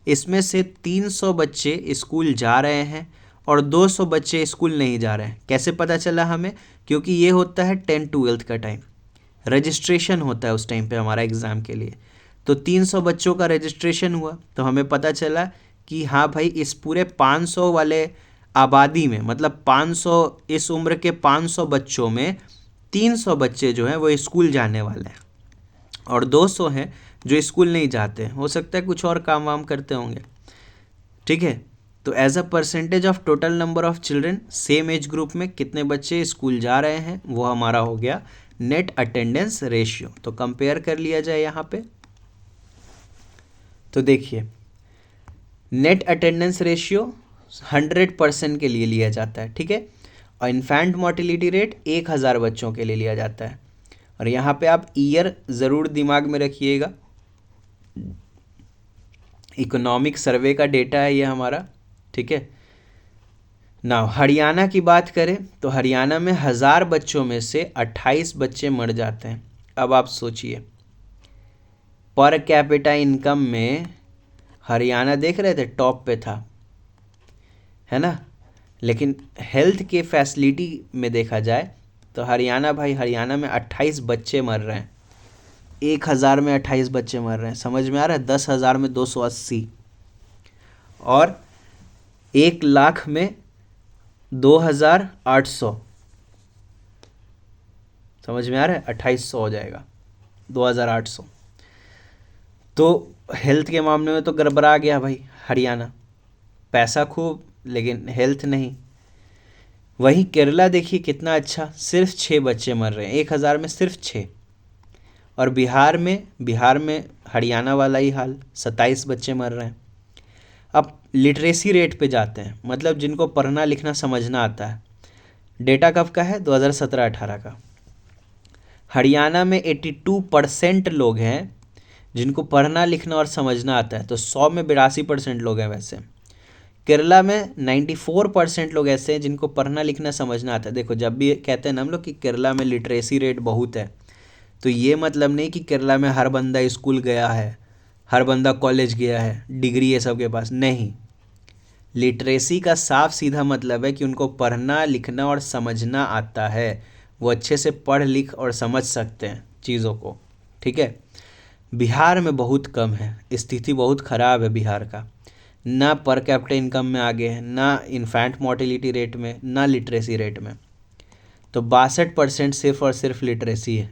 इसमें से 300 बच्चे स्कूल जा रहे हैं और 200 बच्चे स्कूल नहीं जा रहे हैं। कैसे पता चला हमें? क्योंकि ये होता है 10-12 का टाइम, रजिस्ट्रेशन होता है उस टाइम पे हमारा एग्ज़ाम के लिए। तो 300 बच्चों का रजिस्ट्रेशन हुआ तो हमें पता चला कि हाँ भाई इस पूरे 500 वाले आबादी में, मतलब 500 इस उम्र के 500 बच्चों में 300 बच्चे जो हैं वो स्कूल जाने वाले हैं और 200 हैं जो स्कूल नहीं जाते हैं, हो सकता है कुछ और काम वाम करते होंगे। ठीक है। तो as a percentage of total number of children same age group में कितने बच्चे स्कूल जा रहे हैं वो हमारा हो गया नेट अटेंडेंस रेशियो। तो कंपेयर कर लिया जाए यहाँ पे। तो देखिए नेट अटेंडेंस रेशियो 100% के लिए लिया जाता है, ठीक है। और इन्फेंट मोर्टेलिटी रेट 1000 बच्चों के लिए लिया जाता है। और यहाँ पे आप ईयर ज़रूर दिमाग में रखिएगा, इकोनॉमिक सर्वे का डेटा है ये हमारा, ठीक है ना। हरियाणा की बात करें तो हरियाणा में 1000 बच्चों में से 28 बच्चे मर जाते हैं। अब आप सोचिए पर कैपिटा इनकम में हरियाणा देख रहे थे टॉप पे था, है ना, लेकिन हेल्थ के फैसिलिटी में देखा जाए तो हरियाणा हरियाणा में 28 बच्चे मर रहे हैं। 1000 में 28 बच्चे मर रहे हैं, समझ में आ रहा है? 10,000 में 280 और 1,00,000 में 2,800, समझ में आ रहा है? 2800 हो जाएगा, 2,800। तो हेल्थ के मामले में तो गड़बड़ा गया भाई हरियाणा, पैसा खूब लेकिन हेल्थ नहीं। वहीं केरला देखिए कितना अच्छा, सिर्फ 6 बच्चे मर रहे हैं, 1000 में सिर्फ 6। और बिहार में हरियाणा वाला ही हाल, 27 बच्चे मर रहे हैं। अब लिटरेसी रेट पे जाते हैं, मतलब जिनको पढ़ना लिखना समझना आता है। डेटा कब का है? 2017-18 का। हरियाणा में 82% लोग हैं जिनको पढ़ना लिखना और समझना आता है, तो 100 में 82% लोग हैं वैसे। केरला में 94% लोग ऐसे हैं जिनको पढ़ना लिखना समझना आता है। देखो जब भी कहते हैं ना हम लोग कि केरला में लिटरेसी रेट बहुत है, तो ये मतलब नहीं कि केरला में हर बंदा स्कूल गया है, हर बंदा कॉलेज गया है, डिग्री है सबके पास, नहीं। लिटरेसी का साफ सीधा मतलब है कि उनको पढ़ना लिखना और समझना आता है, वो अच्छे से पढ़ लिख और समझ सकते हैं चीज़ों को, ठीक है। बिहार में बहुत कम है, स्थिति बहुत ख़राब है बिहार का, ना पर कैपिटा इनकम में आगे है, ना इन्फेंट मोर्टेलिटी रेट में, ना लिटरेसी रेट में। तो 62% सिर्फ और सिर्फ लिटरेसी है,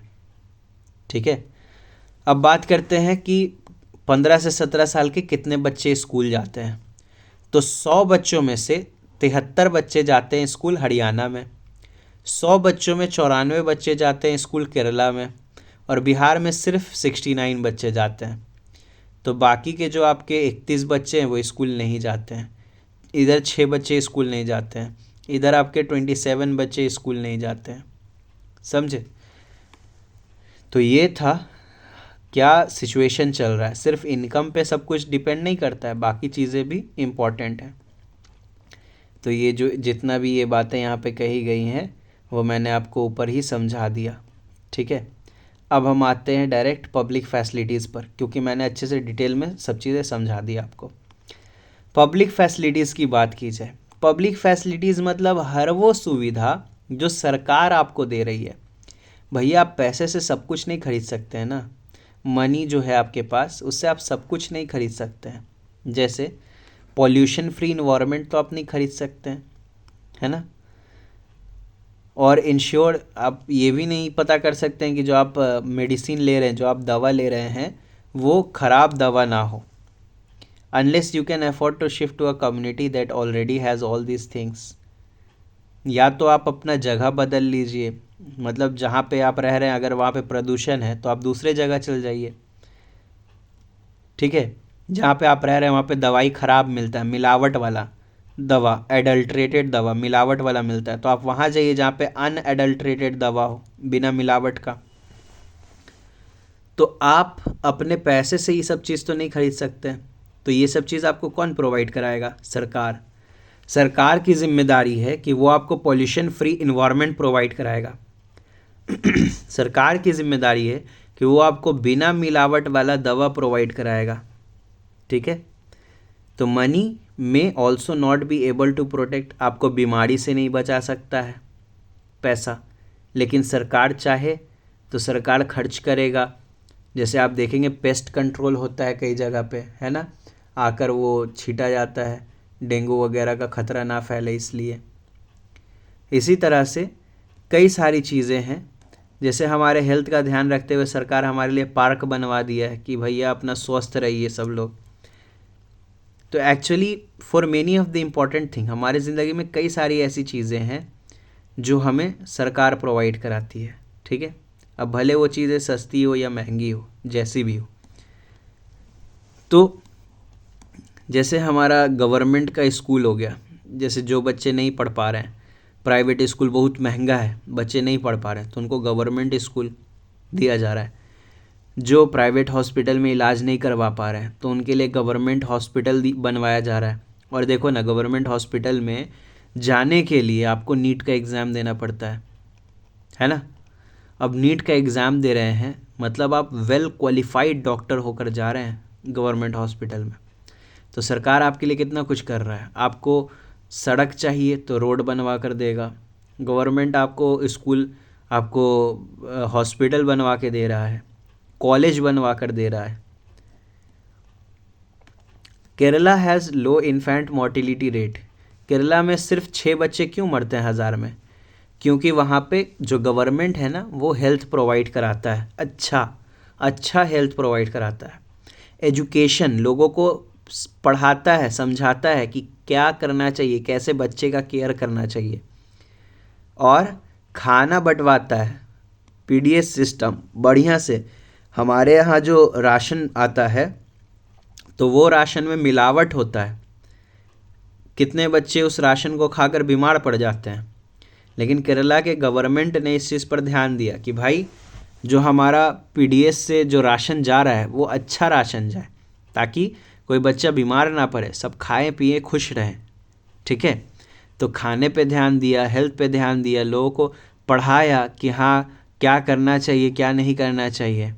ठीक है। अब बात करते हैं कि 15 से 17 साल के कितने बच्चे स्कूल जाते हैं। तो 100 बच्चों में से 73 बच्चे जाते हैं स्कूल हरियाणा में, 100 बच्चों में 94 बच्चे जाते हैं स्कूल केरला में, और बिहार में सिर्फ 69 बच्चे जाते हैं। तो बाकी के जो आपके 31 बच्चे हैं वो स्कूल नहीं जाते हैं। इधर 6 बच्चे स्कूल नहीं जाते हैं, इधर आपके 27 बच्चे स्कूल नहीं जाते हैं, समझे। तो ये था क्या सिचुएशन चल रहा है। सिर्फ इनकम पे सब कुछ डिपेंड नहीं करता है, बाकी चीज़ें भी इम्पॉर्टेंट हैं। तो ये जो जितना भी ये बातें यहाँ पे कही गई हैं वो मैंने आपको ऊपर ही समझा दिया, ठीक है। अब हम आते हैं डायरेक्ट पब्लिक फैसिलिटीज़ पर, क्योंकि मैंने अच्छे से डिटेल में सब चीज़ें समझा दी आपको। पब्लिक फैसिलिटीज़ की बात की जाए, पब्लिक फैसिलिटीज़ मतलब हर वो सुविधा जो सरकार आपको दे रही है। भैया आप पैसे से सब कुछ नहीं खरीद सकते हैं ना, मनी जो है आपके पास उससे आप सब कुछ नहीं खरीद सकते हैं। जैसे पॉल्यूशन फ्री इन्वायरमेंट तो आप नहीं खरीद सकते हैं, है ना। और इंश्योर आप ये भी नहीं पता कर सकते हैं कि जो आप मेडिसिन ले रहे हैं, जो आप दवा ले रहे हैं वो ख़राब दवा ना हो, unless you can afford to shift to a community that already has all these things. या तो आप अपना जगह बदल लीजिए, मतलब जहाँ पे आप रह रहे हैं अगर वहाँ पे प्रदूषण है तो आप दूसरे जगह चल जाइए, ठीक है। जहाँ पे आप रह रहे हैं वहाँ पे दवाई ख़राब मिलता है, मिलावट वाला दवा, एडल्ट्रेटेड दवा मिलावट वाला मिलता है, तो आप वहाँ जाइए जहाँ पे अनएडल्ट्रेटेड दवा हो, बिना मिलावट का। तो आप अपने पैसे से ये सब चीज़ तो नहीं खरीद सकते, तो ये सब चीज़ आपको कौन प्रोवाइड कराएगा? सरकार। सरकार की जिम्मेदारी है कि वो आपको पॉल्यूशन फ्री इन्वायरमेंट प्रोवाइड कराएगा। सरकार की जिम्मेदारी है कि वो आपको बिना मिलावट वाला दवा प्रोवाइड कराएगा। ठीक है, तो मनी में also not be able to protect, आपको बीमारी से नहीं बचा सकता है पैसा, लेकिन सरकार चाहे तो सरकार खर्च करेगा। जैसे आप देखेंगे पेस्ट कंट्रोल होता है कई जगह पे, है ना, आकर वो छीटा जाता है, डेंगू वगैरह का खतरा ना फैले इसलिए। इसी तरह से कई सारी चीज़ें हैं, जैसे हमारे हेल्थ का ध्यान रखते हुए सरकार हमारे लिए पार्क बनवा दिया है कि भैया अपना स्वस्थ रहिए सब लोग। तो actually for many of the important thing, हमारी ज़िंदगी में कई सारी ऐसी चीज़ें हैं जो हमें सरकार प्रोवाइड कराती है। ठीक है, अब भले वो चीज़ें सस्ती हो या महंगी हो, जैसी भी हो। तो जैसे हमारा गवर्नमेंट का स्कूल हो गया, जैसे जो बच्चे नहीं पढ़ पा रहे हैं, प्राइवेट स्कूल बहुत महंगा है, बच्चे नहीं पढ़ पा रहे हैं, तो उनको गवर्नमेंट स्कूल दिया जा रहा है। जो प्राइवेट हॉस्पिटल में इलाज नहीं करवा पा रहे हैं, तो उनके लिए गवर्नमेंट हॉस्पिटल बनवाया जा रहा है। और देखो ना, गवर्नमेंट हॉस्पिटल में जाने के लिए आपको नीट का एग्ज़ाम देना पड़ता है ना। अब नीट का एग्ज़ाम दे रहे हैं मतलब आप वेल क्वालिफाइड डॉक्टर होकर जा रहे हैं गवर्नमेंट हॉस्पिटल में। तो सरकार आपके लिए कितना कुछ कर रहा है। आपको सड़क चाहिए तो रोड बनवा कर देगा, गवर्नमेंट आपको स्कूल, आपको हॉस्पिटल बनवा के दे रहा है, कॉलेज बनवा कर दे रहा है। Kerala has low infant mortality rate. Kerala में सिर्फ 6 बच्चे क्यों मरते हैं 1000 में? क्योंकि वहाँ पे जो गवर्नमेंट है ना, वो हेल्थ प्रोवाइड कराता है, अच्छा हेल्थ प्रोवाइड कराता है। एजुकेशन लोगों को पढ़ाता है, समझाता है कि क्या करना चाहिए, कैसे बच्चे का केयर करना चाहिए। और खाना बंटवाता है, पीडीएस सिस्टम बढ़िया से। हमारे यहाँ जो राशन आता है तो वो राशन में मिलावट होता है, कितने बच्चे उस राशन को खाकर बीमार पड़ जाते हैं। लेकिन केरला के गवर्नमेंट ने इस चीज़ पर ध्यान दिया कि भाई जो हमारा पीडीएस से जो राशन जा रहा है वो अच्छा राशन जाए, ताकि कोई बच्चा बीमार ना पड़े, सब खाएं पिए खुश रहें। ठीक है, तो खाने पे ध्यान दिया, हेल्थ पे ध्यान दिया, लोगों को पढ़ाया कि हाँ क्या करना चाहिए क्या नहीं करना चाहिए।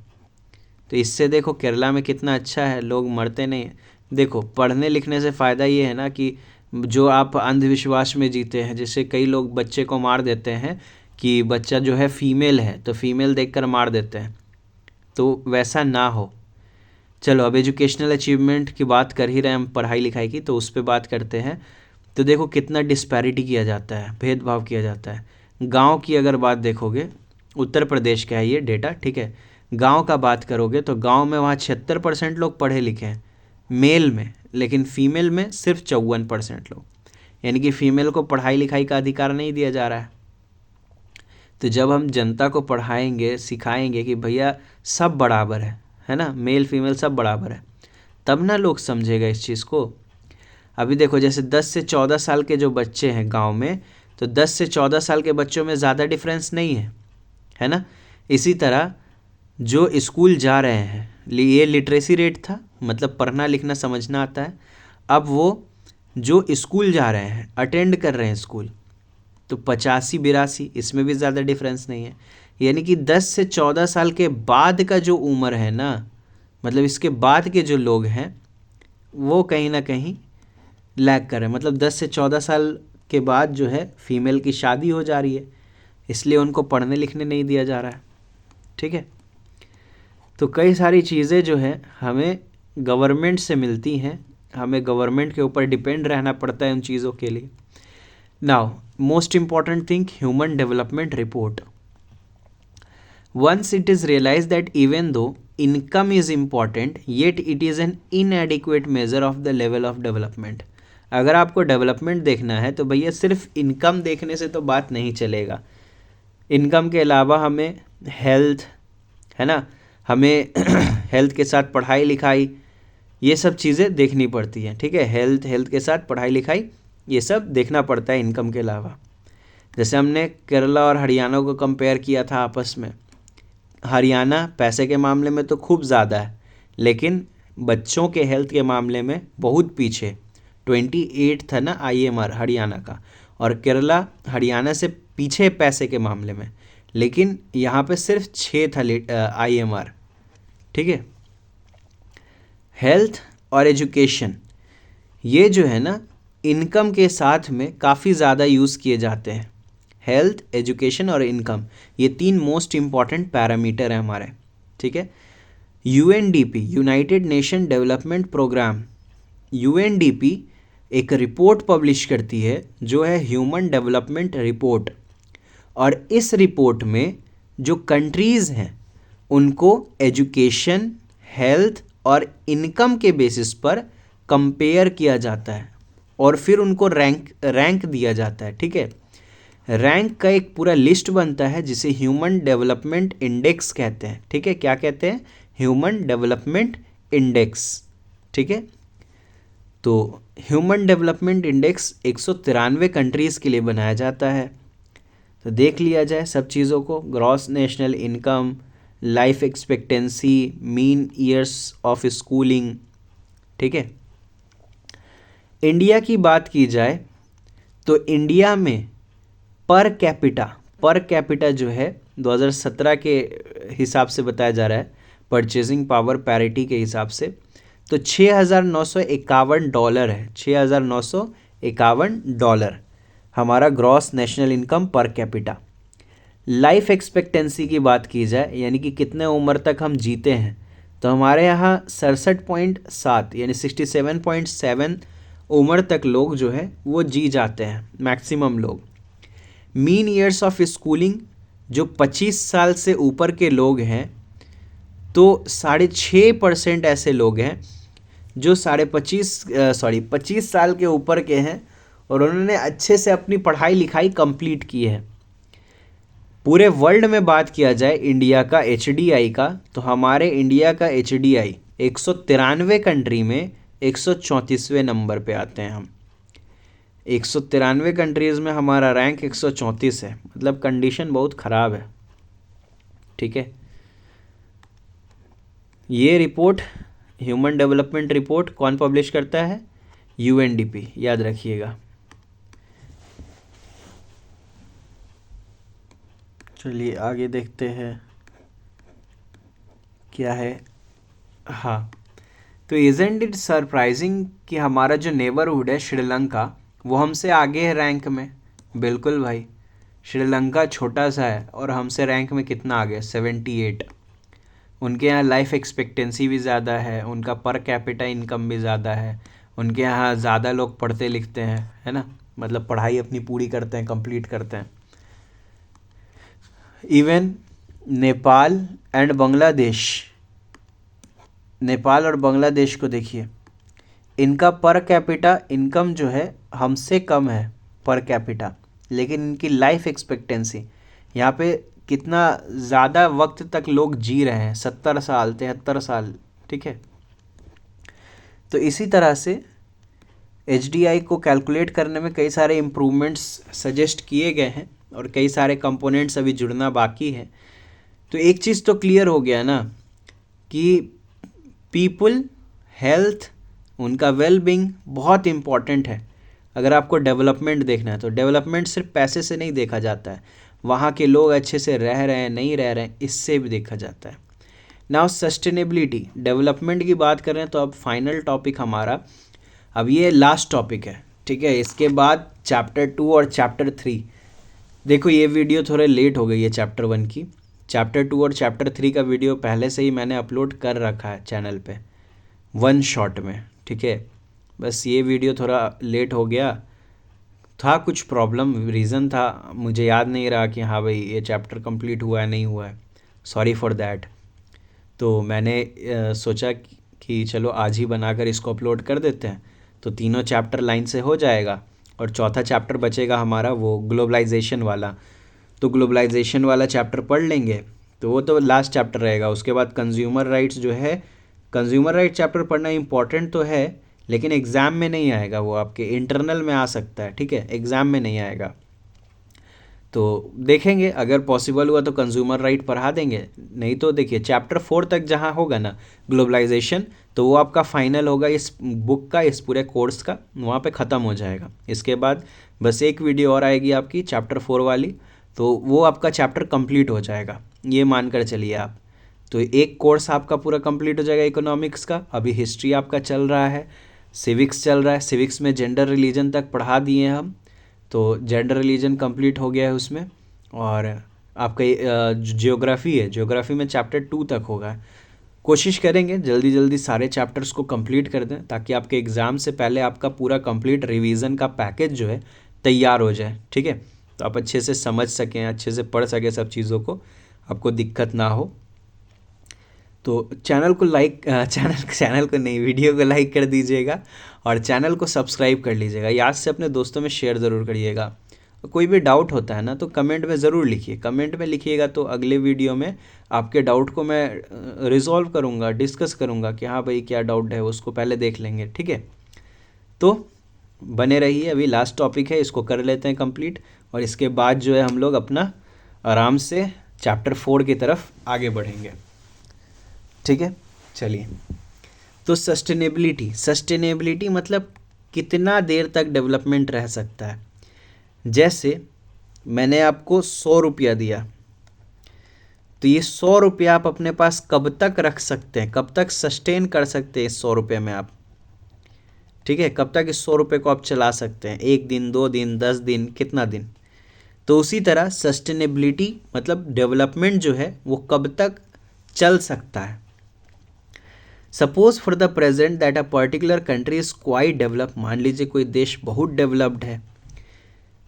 तो इससे देखो केरला में कितना अच्छा है, लोग मरते नहीं हैं। देखो पढ़ने लिखने से फ़ायदा ये है ना कि जो आप अंधविश्वास में जीते हैं, जैसे कई लोग बच्चे को मार देते हैं कि बच्चा जो है फीमेल है तो फीमेल देखकर मार देते हैं, तो वैसा ना हो। चलो अब एजुकेशनल अचीवमेंट की बात कर ही रहे हैं हम, पढ़ाई लिखाई की, तो उस पर बात करते हैं। तो देखो कितना डिस्पैरिटी किया जाता है, भेदभाव किया जाता है। गांव की अगर बात देखोगे, उत्तर प्रदेश का है ये डेटा, ठीक है, गांव का बात करोगे तो गांव में वहाँ 76% लोग पढ़े लिखे हैं मेल में, लेकिन फीमेल में सिर्फ 54% लोग, यानी कि फ़ीमेल को पढ़ाई लिखाई का अधिकार नहीं दिया जा रहा है। तो जब हम जनता को पढ़ाएंगे सिखाएंगे कि भैया सब बराबर है ना, मेल फीमेल सब बराबर है, तब ना लोग समझेगा इस चीज़ को। अभी देखो जैसे 10 से 14 साल के जो बच्चे हैं गांव में, तो 10 से 14 साल के बच्चों में ज़्यादा डिफरेंस नहीं है ना। इसी तरह जो स्कूल जा रहे हैं, ये लिटरेसी रेट था, मतलब पढ़ना लिखना समझना आता है। अब वो जो स्कूल जा रहे हैं, अटेंड कर रहे हैं स्कूल, तो 85-82, इसमें भी ज़्यादा डिफरेंस नहीं है। यानी कि 10 से 14 साल के बाद का जो उम्र है ना, मतलब इसके बाद के जो लोग हैं वो कहीं ना कहीं लैग कर रहे हैं। मतलब 10 से 14 साल के बाद जो है फीमेल की शादी हो जा रही है, इसलिए उनको पढ़ने लिखने नहीं दिया जा रहा है। ठीक है, तो कई सारी चीज़ें जो है हमें गवर्नमेंट से मिलती हैं, हमें गवर्नमेंट के ऊपर डिपेंड रहना पड़ता है उन चीज़ों के लिए। Now most important thing, human development report. Once it is realized that even though income is important, yet it is an inadequate measure of the level of development. अगर आपको डेवलपमेंट देखना है तो भैया सिर्फ इनकम देखने से तो बात नहीं चलेगा। इनकम के अलावा हमें हेल्थ, है ना, हमें हेल्थ के साथ पढ़ाई लिखाई, ये सब चीज़ें देखनी पड़ती हैं। ठीक है, हेल्थ के साथ पढ़ाई लिखाई ये सब देखना पड़ता है इनकम के अलावा। जैसे हमने केरला और हरियाणा को कंपेयर किया था आपस में, हरियाणा पैसे के मामले में तो खूब ज़्यादा है, लेकिन बच्चों के हेल्थ के मामले में बहुत पीछे। 28 था ना IMR हरियाणा का, और केरला हरियाणा से पीछे पैसे के मामले में, लेकिन यहाँ पे सिर्फ 6 था IMR। ठीक है। हेल्थ और एजुकेशन, ये जो है ना इनकम के साथ में काफ़ी ज़्यादा यूज़ किए जाते हैं। हेल्थ, एजुकेशन और इनकम, ये 3 मोस्ट इम्पॉर्टेंट पैरामीटर हैं हमारे। ठीक है। UNDP, United Nation Development Program, UNDP एक रिपोर्ट पब्लिश करती है जो है ह्यूमन डेवलपमेंट रिपोर्ट, और इस रिपोर्ट में जो कंट्रीज़ हैं उनको एजुकेशन, हेल्थ और इनकम के बेसिस पर कंपेयर किया जाता है और फिर उनको रैंक दिया जाता है। ठीक है। रैंक का एक पूरा लिस्ट बनता है जिसे ह्यूमन डेवलपमेंट इंडेक्स कहते हैं। ठीक है। क्या कहते हैं? Human development index. ठीक है। तो ह्यूमन डेवलपमेंट इंडेक्स 193 कंट्रीज़ के लिए बनाया जाता है। तो देख लिया जाए सब चीज़ों को, gross national income, life expectancy, mean years of schooling. ठीक है। इंडिया की बात की जाए तो इंडिया में पर कैपिटा जो है 2017 के हिसाब से बताया जा रहा है, परचेजिंग पावर पैरिटी के हिसाब से, तो $6,951 है। $6,951 हमारा gross national income per capita. Life expectancy की बात की जाए, यानी कि कितने उम्र तक हम जीते हैं, तो हमारे यहाँ 67.7 यानी 67.7 उम्र तक लोग जो है वो जी जाते हैं, मैक्सिमम लोग। मीन ईयर्स ऑफ स्कूलिंग, जो 25 साल से ऊपर के लोग हैं, तो 6.5% ऐसे लोग हैं जो 25 साल के ऊपर के हैं और उन्होंने अच्छे से अपनी पढ़ाई लिखाई कंप्लीट की है। पूरे वर्ल्ड में बात किया जाए इंडिया का HDI का, तो हमारे इंडिया का HDI 193 कंट्री में 134वें नंबर पे आते हैं हम। 193 कंट्रीज़ में हमारा रैंक 134 है, मतलब कंडीशन बहुत ख़राब है। ठीक है। ये रिपोर्ट, ह्यूमन डेवलपमेंट रिपोर्ट, कौन पब्लिश करता है? UNDP, याद रखिएगा। चलिए आगे देखते हैं क्या है। हाँ, तो इज़न्ट इट सरप्राइजिंग कि हमारा जो नेबरहुड है श्रीलंका, वो हमसे आगे है रैंक में। बिल्कुल भाई, श्रीलंका छोटा सा है और हमसे रैंक में कितना आगे है? 78। उनके यहाँ लाइफ एक्सपेक्टेंसी भी ज़्यादा है, उनका पर कैपिटा इनकम भी ज़्यादा है, उनके यहाँ ज़्यादा लोग पढ़ते लिखते हैं, है ना, मतलब पढ़ाई अपनी पूरी करते हैं, कंप्लीट करते हैं। इवन नेपाल एंड बांग्लादेश, नेपाल और बांग्लादेश को देखिए, इनका पर कैपिटा इनकम जो है हमसे कम है पर कैपिटा, लेकिन इनकी लाइफ एक्सपेक्टेंसी यहाँ पे कितना ज़्यादा वक्त तक लोग जी रहे हैं, 70 साल 73 साल। ठीक है। तो इसी तरह से HDI को कैलकुलेट करने में कई सारे इम्प्रूवमेंट्स सजेस्ट किए गए हैं और कई सारे कंपोनेंट्स अभी जुड़ना बाकी है। तो एक चीज़ तो क्लियर हो गया ना कि पीपल, हेल्थ, उनका वेलबींग बहुत इम्पॉर्टेंट है। अगर आपको डेवलपमेंट देखना है तो डेवलपमेंट सिर्फ पैसे से नहीं देखा जाता है, वहाँ के लोग अच्छे से रह रहे हैं नहीं रह रहे हैं, इससे भी देखा जाता है। नाउ सस्टेनेबिलिटी, डेवलपमेंट की बात करें तो अब फाइनल टॉपिक हमारा, अब ये लास्ट टॉपिक है। ठीक है। इसके बाद चैप्टर 2 और चैप्टर 3। देखो ये वीडियो थोड़े लेट हो गई है चैप्टर 1 की। चैप्टर 2 और चैप्टर 3 का वीडियो पहले से ही मैंने अपलोड कर रखा है चैनल पे, 1 शॉट में। ठीक है। बस ये वीडियो थोड़ा लेट हो गया था, कुछ प्रॉब्लम रीज़न था, मुझे याद नहीं रहा कि हाँ भाई ये चैप्टर कंप्लीट हुआ है नहीं हुआ है, सॉरी फॉर दैट। तो मैंने सोचा कि चलो आज ही बनाकर इसको अपलोड कर देते हैं, तो तीनों चैप्टर लाइन से हो जाएगा और चौथा चैप्टर बचेगा हमारा वो ग्लोबलाइजेशन वाला। तो ग्लोबलाइजेशन वाला चैप्टर पढ़ लेंगे, तो वो तो लास्ट चैप्टर रहेगा। उसके बाद कंज्यूमर राइट्स जो है, कंज्यूमर राइट चैप्टर पढ़ना इंपॉर्टेंट तो है, लेकिन एग्ज़ाम में नहीं आएगा, वो आपके इंटरनल में आ सकता है। ठीक है, एग्ज़ाम में नहीं आएगा। तो देखेंगे, अगर पॉसिबल हुआ तो कंज्यूमर राइट पढ़ा देंगे, नहीं तो देखिए चैप्टर 4 तक जहाँ होगा ना ग्लोबलाइजेशन, तो वो आपका फाइनल होगा इस बुक का, इस पूरे कोर्स का, वहाँ पे ख़त्म हो जाएगा। इसके बाद बस एक वीडियो और आएगी आपकी चैप्टर 4 वाली, तो वो आपका चैप्टर कंप्लीट हो जाएगा, ये मानकर चलिए आप। तो एक कोर्स आपका पूरा कंप्लीट हो जाएगा इकोनॉमिक्स का। अभी हिस्ट्री आपका चल रहा है, सिविक्स चल रहा है, सिविक्स में जेंडर रिलीजन तक पढ़ा दिए हैं हम, तो जेंडर रिलीजन कंप्लीट हो गया है उसमें। और आपका जियोग्राफी है, जियोग्राफी में चैप्टर 2 तक होगा। कोशिश करेंगे जल्दी जल्दी सारे चैप्टर्स को कंप्लीट कर दें, ताकि आपके एग्ज़ाम से पहले आपका पूरा कंप्लीट रिवीजन का पैकेज जो है तैयार हो जाए, ठीक है। तो आप अच्छे से समझ सकें, अच्छे से पढ़ सकें सब चीज़ों को, आपको दिक्कत ना हो। तो चैनल को लाइक चैनल को नहीं, वीडियो को लाइक कर दीजिएगा और चैनल को सब्सक्राइब कर लीजिएगा। याद से अपने दोस्तों में शेयर ज़रूर करिएगा। कोई भी डाउट होता है ना तो कमेंट में ज़रूर लिखिए, कमेंट में लिखिएगा तो अगले वीडियो में आपके डाउट को मैं रिजॉल्व करूँगा, डिस्कस करूँगा कि हाँ भाई क्या डाउट है, उसको पहले देख लेंगे, ठीक है। तो बने रहिए, अभी लास्ट टॉपिक है, इसको कर लेते हैं कंप्लीट, और इसके बाद जो है हम लोग अपना आराम से चैप्टर 4 की तरफ आगे बढ़ेंगे, ठीक है। चलिए, तो सस्टेनेबिलिटी मतलब कितना देर तक डेवलपमेंट रह सकता है। जैसे मैंने आपको 100 रुपया दिया, तो ये 100 रुपया आप अपने पास कब तक रख सकते हैं, कब तक सस्टेन कर सकते हैं इस 100 रुपये में आप, ठीक है। कब तक इस 100 रुपये को आप चला सकते हैं, 1 दिन, 2 दिन, 10 दिन, कितना दिन। तो उसी तरह सस्टेनेबिलिटी मतलब डेवलपमेंट जो है वो कब तक चल सकता है। Suppose for the present that a particular country is quite develop, मान लीजिए कोई देश बहुत डेवलप्ड है,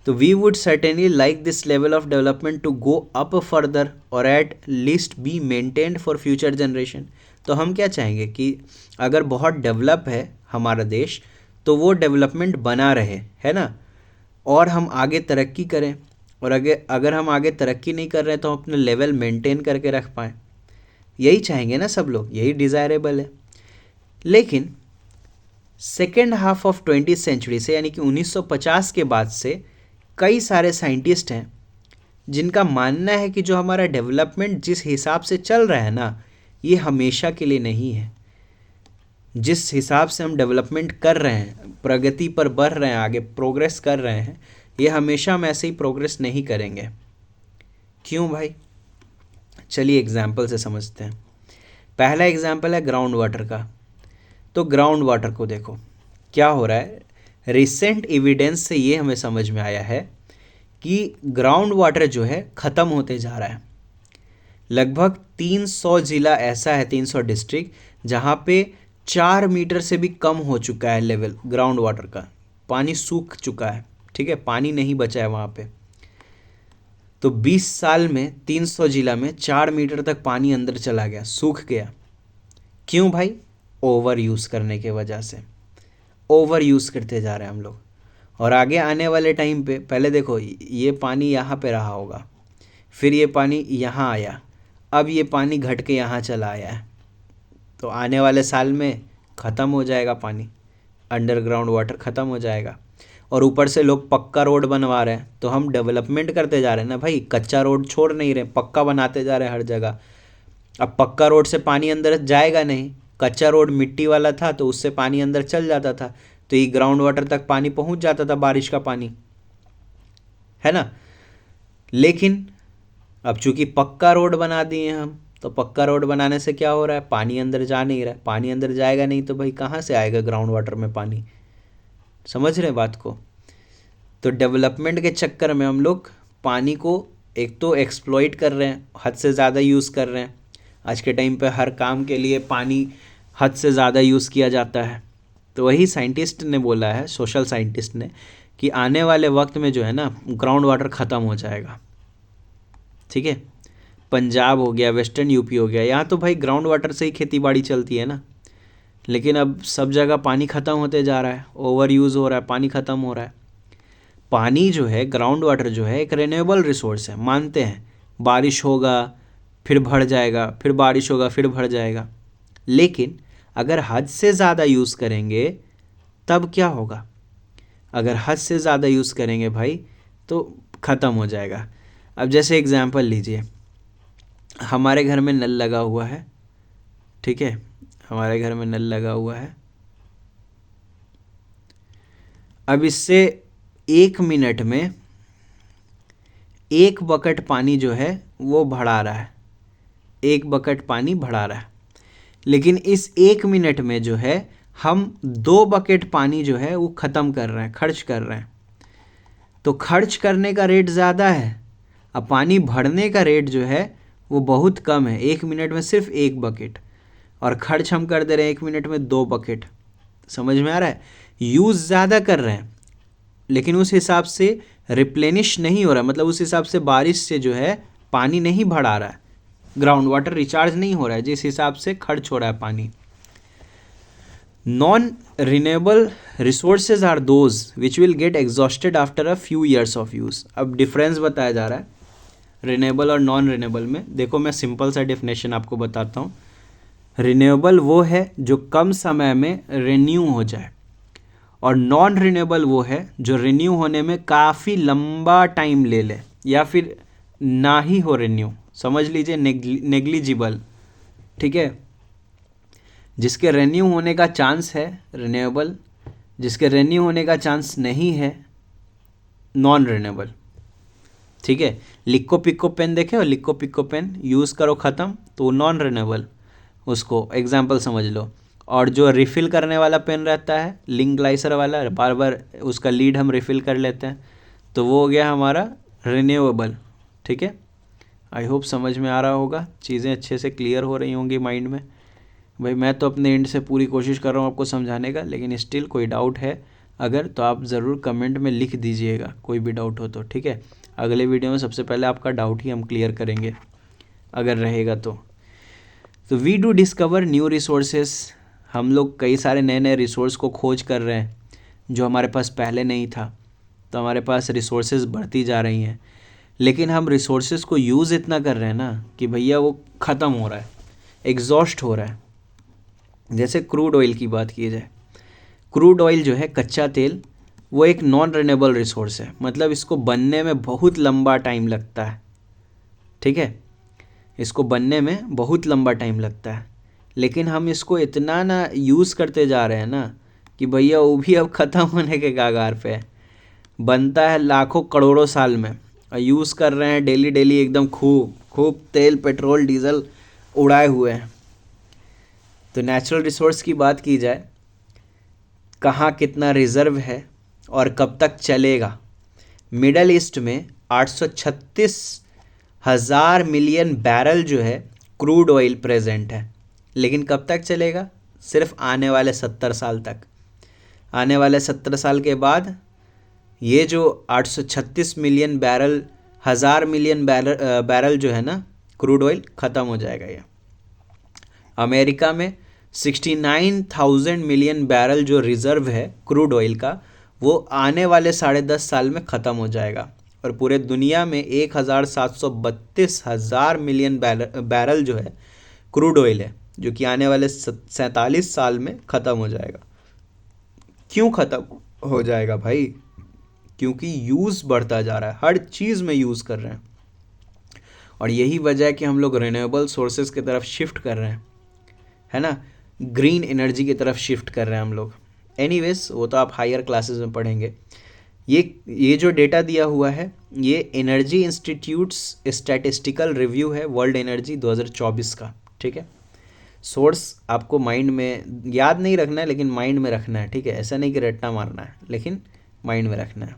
तो we would certainly like this level of development to go up further और at least be maintained for future generation. तो हम क्या चाहेंगे कि अगर बहुत डेवलप है हमारा देश, तो वो डेवलपमेंट बना रहे, है ना, और हम आगे तरक्की करें। और अगर हम आगे तरक्की नहीं कर रहे तो हम अपना लेवल मेंटेन करके रख पाएँ, यही चाहेंगे ना सब लोग, यही डिज़ायरेबल है। लेकिन second half of 20th century से, यानी कि 1950 के बाद से कई सारे साइंटिस्ट हैं जिनका मानना है कि जो हमारा डेवलपमेंट जिस हिसाब से चल रहा है ना, ये हमेशा के लिए नहीं है। जिस हिसाब से हम डेवलपमेंट कर रहे हैं, प्रगति पर बढ़ रहे हैं, आगे प्रोग्रेस कर रहे हैं, ये हमेशा हम ऐसे ही प्रोग्रेस नहीं करेंगे। क्यों भाई? चलिए एग्जाम्पल से समझते हैं। पहला एग्जाम्पल है ग्राउंड वाटर का। तो ग्राउंड वाटर को देखो क्या हो रहा है, रिसेंट एविडेंस से ये हमें समझ में आया है कि ग्राउंड वाटर जो है ख़त्म होते जा रहा है। लगभग 300 ज़िला ऐसा है, 300 डिस्ट्रिक्ट जहाँ पे 4 मीटर से भी कम हो चुका है लेवल ग्राउंड वाटर का, पानी सूख चुका है, ठीक है, पानी नहीं बचा है वहाँ पे। तो 20 साल में 300 ज़िला में 4 मीटर तक पानी अंदर चला गया, सूख गया। क्यों भाई? ओवर यूज़ करने के वजह से, ओवर यूज़ करते जा रहे हैं हम लोग। और आगे आने वाले टाइम पे, पहले देखो ये पानी यहाँ पे रहा होगा, फिर ये पानी यहाँ आया, अब ये पानी घट के यहाँ चला आया है, तो आने वाले साल में ख़त्म हो जाएगा पानी, अंडरग्राउंड वाटर ख़त्म हो जाएगा। और ऊपर से लोग पक्का रोड बनवा रहे हैं, तो हम डेवलपमेंट करते जा रहे हैं ना भाई, कच्चा रोड छोड़ नहीं रहे, पक्का बनाते जा रहे हैं हर जगह। अब पक्का रोड से पानी अंदर जाएगा नहीं, कच्चा रोड मिट्टी वाला था तो उससे पानी अंदर चल जाता था, तो ये ग्राउंड वाटर तक पानी पहुंच जाता था, बारिश का पानी, है ना। लेकिन अब चूंकि पक्का रोड बना दिए हम, तो पक्का रोड बनाने से क्या हो रहा है, पानी अंदर जा नहीं रहा है। पानी अंदर जाएगा नहीं तो भाई कहाँ से आएगा ग्राउंड वाटर में पानी? समझ रहे बात को? तो डेवलपमेंट के चक्कर में हम लोग पानी को एक तो एक्सप्लॉइट कर रहे हैं, हद से ज़्यादा यूज़ कर रहे हैं। आज के टाइम पे हर काम के लिए पानी हद से ज़्यादा यूज़ किया जाता है। तो वही साइंटिस्ट ने बोला है, सोशल साइंटिस्ट ने, कि आने वाले वक्त में जो है ना ग्राउंड वाटर ख़त्म हो जाएगा, ठीक है। पंजाब हो गया, वेस्टर्न यूपी हो गया, यहाँ तो भाई ग्राउंड वाटर से ही खेती बाड़ी चलती है ना। लेकिन अब सब जगह पानी ख़त्म होते जा रहा है, ओवर यूज़ हो रहा है, पानी ख़त्म हो रहा है। पानी जो है, ग्राउंड वाटर जो है, एक रिन्यूएबल रिसोर्स है, मानते हैं। बारिश होगा फिर भर जाएगा, फिर बारिश होगा फिर भर जाएगा। लेकिन अगर हद से ज़्यादा यूज़ करेंगे तब क्या होगा? अगर हद से ज़्यादा यूज़ करेंगे भाई, तो ख़त्म हो जाएगा। अब जैसे एग्जांपल लीजिए, हमारे घर में नल लगा हुआ है, ठीक है, हमारे घर में नल लगा हुआ है। अब इससे 1 मिनट में 1 बकेट पानी जो है वो बढ़ा रहा है, 1 बकेट पानी बढ़ा रहा है। लेकिन इस 1 मिनट में जो है हम 2 बकेट पानी जो है वो ख़त्म कर रहे हैं, खर्च कर रहे हैं। तो खर्च करने का रेट ज़्यादा है, अब पानी भरने का रेट जो है वो बहुत कम है, 1 मिनट में सिर्फ 1 बकेट, और खर्च हम कर दे रहे हैं 1 मिनट में 2 बकेट। समझ में आ रहा है? यूज़ ज़्यादा कर रहे हैं लेकिन उस हिसाब से रिप्लेनिश नहीं हो रहा है, मतलब उस हिसाब से बारिश से जो है पानी नहीं बढ़ा रहा है, ग्राउंड वाटर रिचार्ज नहीं हो रहा है जिस हिसाब से खर्च हो रहा है पानी। Non renewable resources are those which will get exhausted after a few years of use. अब डिफरेंस बताया जा रहा है रिन्यूएबल और नॉन रिन्यूएबल में। देखो मैं सिंपल सा डेफिनेशन आपको बताता हूँ। रिन्यूएबल वो है जो कम समय में रिन्यू हो जाए, और नॉन रिन्यूएबल वो है जो रिन्यू होने में काफ़ी लंबा टाइम ले ले या फिर ना ही हो रिन्यू। समझ लीजिए नेग्लिजिबल, ठीक है। जिसके रिन्यू होने का चांस है रिन्यूएबल, जिसके रिन्यू होने का चांस नहीं है नॉन रिन्यूएबल, ठीक है। लिक्को पिक्को पेन देखे हो, लिक्को पिक्को पेन यूज़ करो ख़त्म तो नॉन रिन्यूएबल, उसको एग्जाम्पल समझ लो। और जो रिफ़िल करने वाला पेन रहता है लिंक ग्लाइसर वाला, बार बार उसका लीड हम रिफ़िल कर लेते हैं, तो वो हो गया हमारा रिन्यूएबल, ठीक है। आई होप समझ में आ रहा होगा, चीज़ें अच्छे से क्लियर हो रही होंगी माइंड में। भाई मैं तो अपने एंड से पूरी कोशिश कर रहा हूँ आपको समझाने का, लेकिन स्टिल कोई डाउट है अगर तो आप ज़रूर कमेंट में लिख दीजिएगा, कोई भी डाउट हो तो, ठीक है। अगले वीडियो में सबसे पहले आपका डाउट ही हम क्लियर करेंगे अगर रहेगा तो we do discover new resources. हम लोग कई सारे नए नए रिसोर्स को खोज कर रहे हैं जो हमारे पास पहले नहीं था, तो हमारे पास रिसोर्सेज बढ़ती जा रही हैं, लेकिन हम रिसोर्सेज को यूज़ इतना कर रहे हैं ना कि भैया वो ख़त्म हो रहा है, एग्जॉस्ट हो रहा है। जैसे क्रूड ऑयल की बात की जाए, क्रूड ऑयल जो है कच्चा तेल, वो एक नॉन रिन्यूएबल रिसोर्स है, मतलब इसको बनने में बहुत लंबा टाइम लगता है, ठीक है, इसको बनने में बहुत लंबा टाइम लगता है। लेकिन हम इसको इतना ना यूज़ करते जा रहे हैं ना कि भैया वो भी अब ख़त्म होने के कगार पे है। बनता है लाखों करोड़ों साल में और यूज़ कर रहे हैं डेली डेली, एकदम खूब खूब तेल पेट्रोल डीजल उड़ाए हुए हैं। तो नेचुरल रिसोर्स की बात की जाए, कहाँ कितना रिज़र्व है और कब तक चलेगा। मिडल ईस्ट में 836,000 मिलियन बैरल जो है क्रूड ऑयल प्रेजेंट है, लेकिन कब तक चलेगा? सिर्फ आने वाले 70 साल तक। आने वाले 70 साल के बाद ये जो 836 मिलियन बैरल, 1000 मिलियन बैरल जो है ना क्रूड ऑयल, ख़त्म हो जाएगा ये। अमेरिका में 69,000 मिलियन बैरल जो रिज़र्व है क्रूड ऑयल का, वो आने वाले 10.5 साल में ख़त्म हो जाएगा। और पूरे दुनिया में 1,732,000 मिलियन बैरल जो है क्रूड ऑयल है, जो कि आने वाले 47 साल में ख़त्म हो जाएगा। क्यों ख़त्म हो जाएगा भाई? क्योंकि यूज़ बढ़ता जा रहा है, हर चीज़ में यूज़ कर रहे हैं, और यही वजह है कि हम लोग रिन्यूएबल सोर्सेज की तरफ शिफ्ट कर रहे हैं, है ना, ग्रीन एनर्जी की तरफ शिफ्ट कर रहे हैं हम लोग। एनीवेज वो तो आप हायर क्लासेस में पढ़ेंगे। ये जो डेटा दिया हुआ है ये एनर्जी इंस्टीट्यूट्स स्टैटिस्टिकल रिव्यू है, वर्ल्ड एनर्जी 2024 का, ठीक है। सोर्स आपको माइंड में याद नहीं रखना है, लेकिन माइंड में रखना है, ठीक है। ऐसा नहीं कि रट्टा मारना है, लेकिन माइंड में रखना है।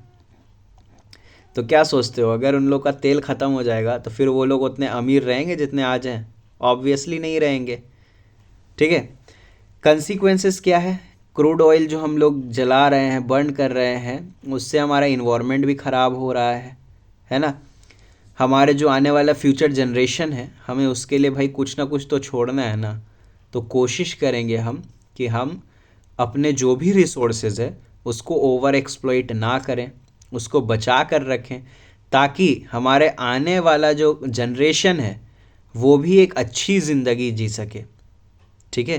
तो क्या सोचते हो, अगर उन लोग का तेल ख़त्म हो जाएगा तो फिर वो लोग उतने अमीर रहेंगे जितने आज हैं? ऑब्वियसली नहीं रहेंगे, ठीक है। कंसिक्वेंसेस क्या है? क्रूड ऑयल जो हम लोग जला रहे हैं, बर्न कर रहे हैं, उससे हमारा इन्वायरमेंट भी ख़राब हो रहा है ना। हमारे जो आने वाला फ्यूचर जनरेशन है, हमें उसके लिए भाई कुछ ना कुछ तो छोड़ना है ना। तो कोशिश करेंगे हम कि हम अपने जो भी रिसोर्सेज है उसको ओवर एक्सप्लॉइट ना करें, उसको बचा कर रखें, ताकि हमारे आने वाला जो जनरेशन है वो भी एक अच्छी ज़िंदगी जी सके, ठीक है।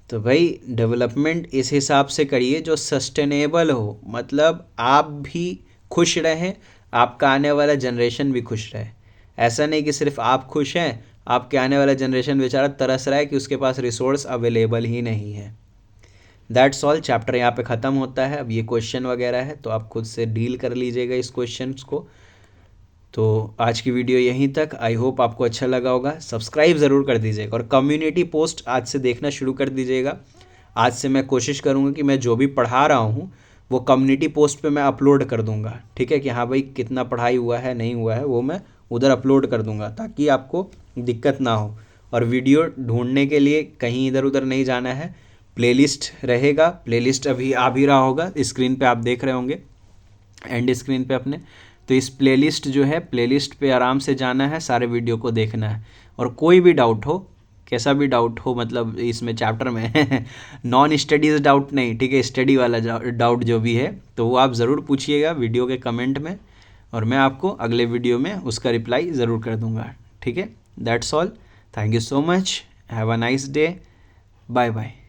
तो भाई डेवलपमेंट इस हिसाब से करिए जो सस्टेनेबल हो, मतलब आप भी खुश रहें, आपका आने वाला जनरेशन भी खुश रहे। ऐसा नहीं कि सिर्फ आप खुश हैं, आपके आने वाला जनरेशन बेचारा तरस रहा है कि उसके पास रिसोर्स अवेलेबल ही नहीं है। दैट्स ऑल, चैप्टर यहाँ पे ख़त्म होता है। अब ये क्वेश्चन वगैरह है तो आप खुद से डील कर लीजिएगा इस क्वेश्चंस को। तो आज की वीडियो यहीं तक। आई होप आपको अच्छा लगा होगा। सब्सक्राइब ज़रूर कर दीजिएगा और कम्युनिटी पोस्ट आज से देखना शुरू कर दीजिएगा। आज से मैं कोशिश करूँगा कि मैं जो भी पढ़ा रहा हूँ वो कम्युनिटी पोस्ट पे मैं अपलोड कर दूँगा, ठीक है, कि हाँ भाई कितना पढ़ाई हुआ है नहीं हुआ है वो मैं उधर अपलोड कर दूँगा, ताकि आपको दिक्कत ना हो। और वीडियो ढूंढने के लिए कहीं इधर उधर नहीं जाना है, प्लेलिस्ट रहेगा। प्लेलिस्ट अभी आ भी रहा होगा, स्क्रीन पे आप देख रहे होंगे, एंड स्क्रीन पे अपने। तो इस प्लेलिस्ट जो है, प्लेलिस्ट पे आराम से जाना है, सारे वीडियो को देखना है। और कोई भी डाउट हो, कैसा भी डाउट हो, मतलब इसमें चैप्टर में नॉन स्टडीज़ डाउट नहीं, ठीक है, स्टडी वाला डाउट जो भी है तो वो आप ज़रूर पूछिएगा वीडियो के कमेंट में, और मैं आपको अगले वीडियो में उसका रिप्लाई ज़रूर कर दूँगा, ठीक है। That's all, thank you so much, have a nice day, bye bye.